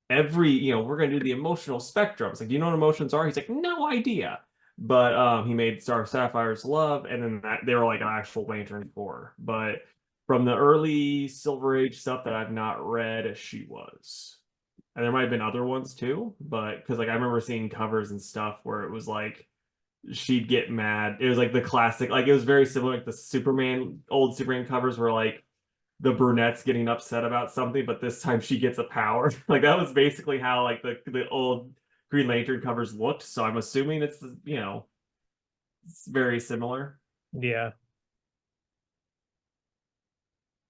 we're gonna do the emotional spectrum. It's like, do you know what emotions are? He's like, no idea. But he made Star Sapphire's Love, and then they were like an actual Lantern Corps. But from the early Silver Age stuff that I've not read, she was. And there might have been other ones too, but because like I remember seeing covers and stuff where it was like she'd get mad. It was like the classic, like it was very similar like the old Superman covers were like the brunette's getting upset about something, but this time she gets a power. Like that was basically how like the old Green Lantern covers looked. So I'm assuming it's very similar. Yeah.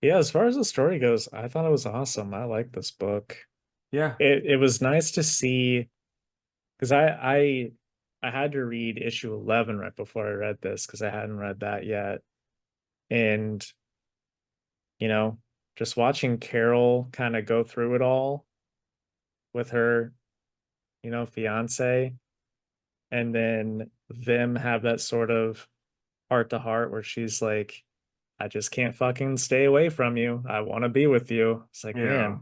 Yeah, as far as the story goes, I thought it was awesome. I like this book. Yeah. It was nice to see because I had to read issue 11 right before I read this because I hadn't read that yet. And you know, just watching Carol kind of go through it all with her, fiance, and then them have that sort of heart to heart where she's like, I just can't fucking stay away from you. I want to be with you. It's like, Yeah. man,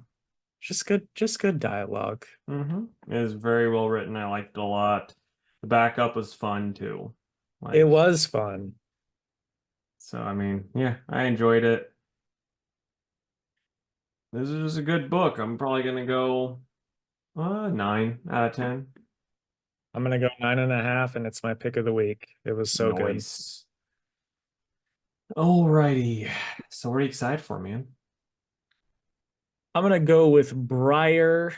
just good dialogue. It was very well written. I liked it a lot. The backup was fun too. It Like, was fun. so I mean, yeah, I enjoyed it. This is a good book. I'm probably gonna go 9 out of 10. I'm gonna go 9.5, and it's my pick of the week. It was so good. Noise. Alrighty. So what are you excited for, man? I'm gonna go with Briar.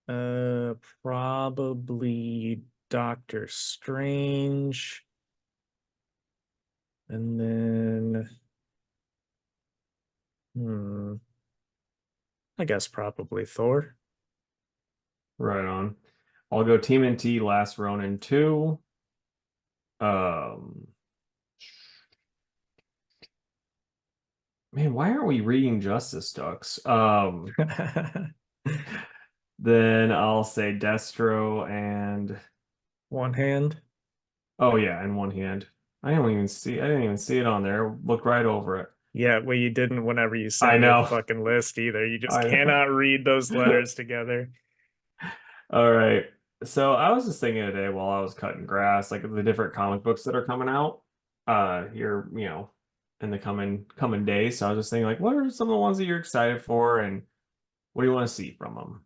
Uh, Probably Doctor Strange, and then hmm, I guess probably Thor. Right on. I'll go Team NT Last Ronin 2. Um, man, why aren't we reading Justice Ducks? Then I'll say Destro and One hand. oh yeah, in one hand. I didn't even see it on there. Look right over it. Yeah, well, you didn't whenever you I sent me the know. fucking list either. You just I know. cannot read those letters together. All right. So I was just thinking today while I was cutting grass, like the different comic books that are coming out here, in the coming days. So I was just thinking like what are some of the ones that you're excited for and what do you want to see from them?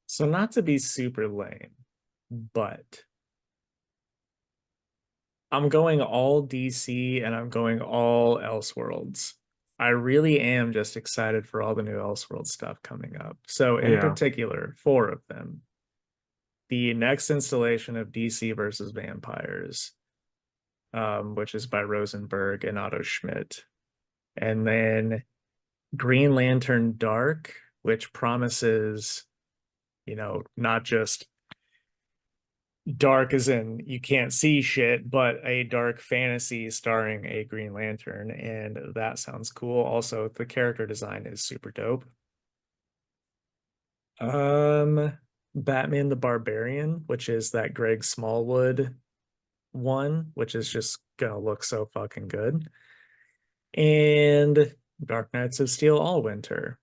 So not to be super lame, but I'm going all DC and I'm going all Elseworlds. I really am just excited for all the new Elseworld stuff coming up. So in Yeah. particular, four of them. The next installation of DC versus Vampires, which is by Rosenberg and Otto Schmidt. And then Green Lantern Dark, which promises, not just dark as in you can't see shit, but a dark fantasy starring a Green Lantern. And that sounds cool. Also, the character design is super dope. Um, Batman the Barbarian, which is that Greg Smallwood one, which is just gonna look so fucking good. And Dark Knights of Steel All Winter.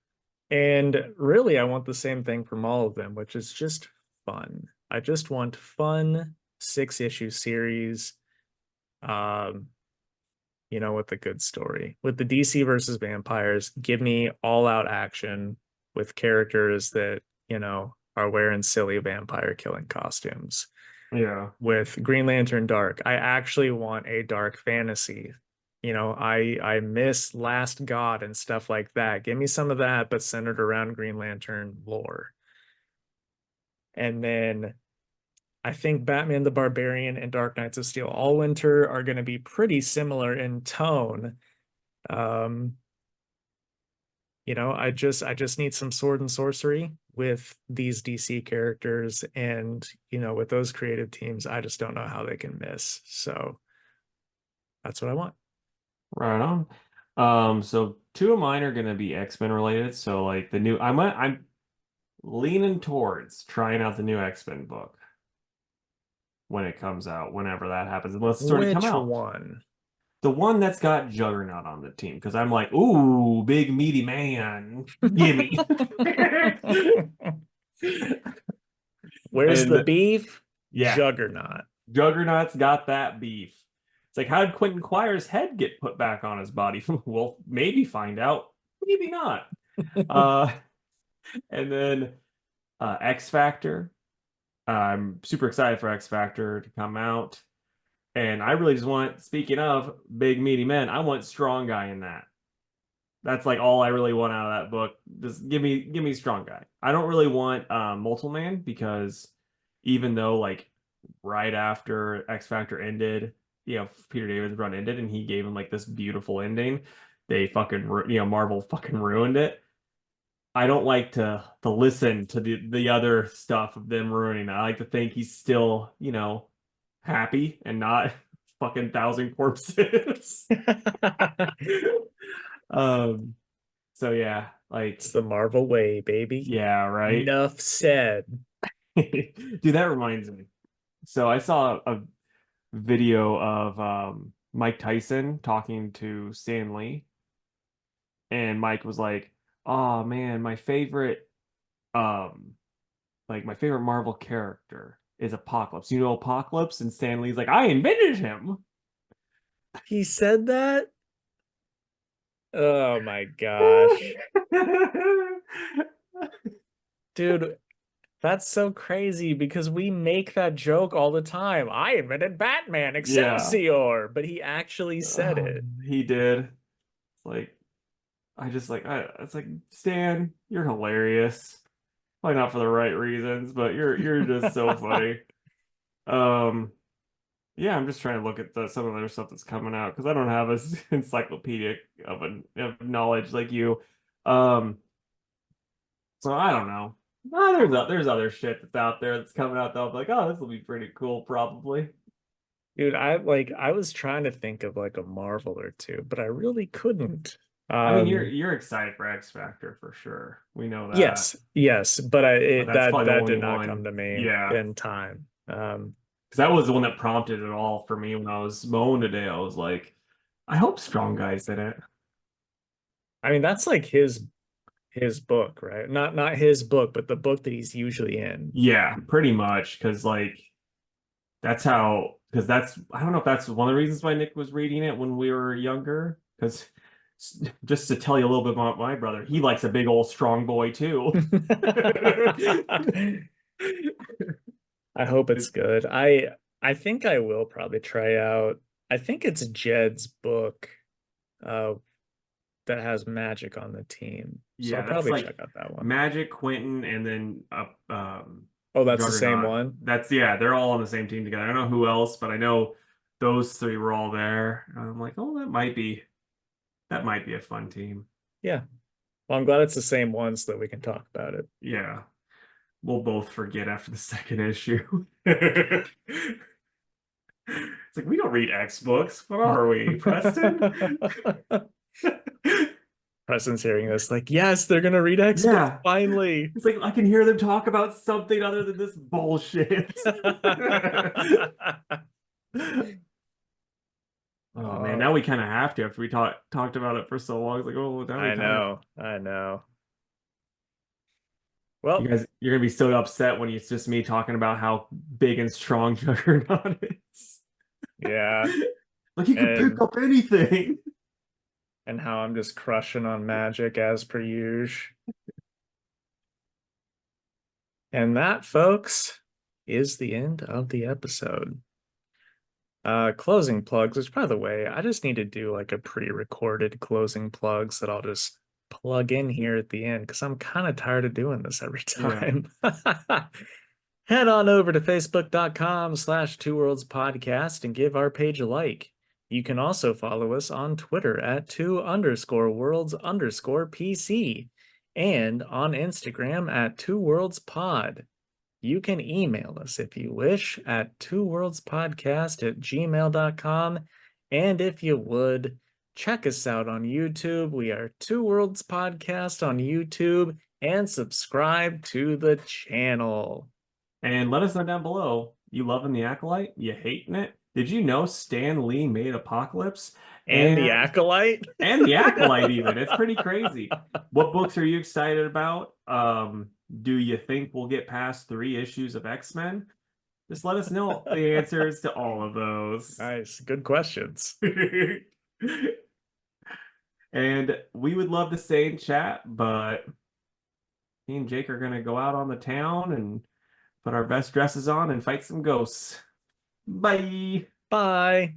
And really, I want the same thing from all of them, which is just fun. I just want fun 6-issue series, um, with a good story. With the DC versus vampires, give me all out action with characters that, are wearing silly vampire killing costumes. Yeah. With Green Lantern Dark, I actually want a dark fantasy. I miss Last God and stuff like that. Give me some of that, but centered around Green Lantern lore. And then I think Batman the Barbarian and Dark Knights of Steel All Winter are going to be pretty similar in tone. Um, I just need some sword and sorcery with these DC characters, and with those creative teams, I just don't know how they can miss. So that's what I want. Right on. So two of mine are gonna be X-Men related. So like the new I'm leaning towards trying out the new X-Men book when it comes out, whenever that happens, unless it's already come Which out. one? The one that's got Juggernaut on the team, because I'm like, ooh, big meaty man, gimme. Where's the And beef? yeah, Juggernaut. Juggernaut's got that beef. It's like, how did Quentin Quire's head get put back on his body? Well, maybe find out, maybe not. Uh, and then X Factor. I'm super excited for X Factor to come out. And I really just want, speaking of big meaty men, I want strong guy in that. That's like all I really want out of that book. Just give me strong guy. I don't really want Multiple Man because even though like right after X Factor ended, Peter David's run ended and he gave him like this beautiful ending, they fucking Marvel fucking ruined it. I don't like to listen to the other stuff of them ruining that. I like to think he's still, happy and not fucking thousand corpses. Um, so yeah, like It's the Marvel way, baby. yeah, right. Enough said. Dude, that reminds me. So I saw a video of Mike Tyson talking to Stan Lee, and Mike was like, "Oh man, um my favorite Marvel character is Apocalypse. You know Apocalypse?" And Stan Lee's like, "I invented him." He said that? Oh my gosh. Dude, that's so crazy because we make that joke all the time. I invented Batman, Yeah, Excelsior, but he actually said it. he did. Like, it's like, Stan, you're hilarious. Probably not for the right reasons, but you're just so funny. Um, yeah, I'm just trying to look at some of the other stuff that's coming out because I don't have as encyclopedic of knowledge like you. Um, so I don't know. There's other shit that's out there that's coming out that I'm like, oh, this will be pretty cool, probably. Dude, I was trying to think of like a Marvel or two, but I really couldn't. I mean, you're Um you're excited for X Factor for sure. We know that, yes, yes, but but that's that probably the that only did not come one. to me Yeah, in time. because that was the one that prompted it all for me when I was mowing today. I was like, I hope Strong Guy's in it. I mean that's like his book, right? Not his book, but the book that he's usually in. Yeah, pretty much. Because that's, I don't know if that's one of the reasons why Nick was reading it when we were younger. Because just to tell you a little bit about my brother, he likes a big old strong boy too. I hope it's good. I think I will probably try out. I think it's Jed's book uh that has magic on the team. So I'll Yeah, that's probably like check out that one. Magic, Quentin, and then Oh, that's the same Juggernaut. one. That's Yeah, they're all on the same team together. I don't know who else, but I know those three were all there. And I'm like, oh, that might be a fun team. Yeah. Well, I'm glad it's the same one so that we can talk about it. Yeah, we'll both forget after the second issue. It's like we don't read X books. What are we, Preston? Preston's hearing this, like, yes, they're gonna read X books Yeah. finally. It's like I can hear them talk about something other than this bullshit. Oh man, now Oh, we kind of have to after we talked about it for so long. It's like, oh, now we I kind of know, I know. you Well, guys you're gonna be so upset when it's just me talking about how big and strong Juggernaut is. yeah, Like he could pick and up anything. how I'm just crushing on magic as per usual. And that, folks, is the end of the episode. Closing plugs, which by the way, I just need to do like a pre-recorded closing plugs that I'll just plug in here at the end because I'm kind of tired of doing this every Yeah. time. Head on over to facebook.com/Two Worlds Podcast and give our page a like. You can also follow us on Twitter at two_worlds_PC and on Instagram at Two Worlds Pod. You can email us if you wish at twoworldspodcast@gmail.com. And if you would, check us out on YouTube. We are Two Worlds Podcast on YouTube and subscribe to the channel. And let us know down below. You loving the Acolyte? You hating it? Did you know Stan Lee made Apocalypse And the and Acolyte. and the Acolyte even? It's pretty crazy. What books are you excited about? Do you think we'll get past 3 issues of X-Men? Just let us know the answers to all of those. Nice. Good questions. And we would love to stay in chat, but me and Jake are gonna go out on the town and put our best dresses on and fight some ghosts. Bye. Bye.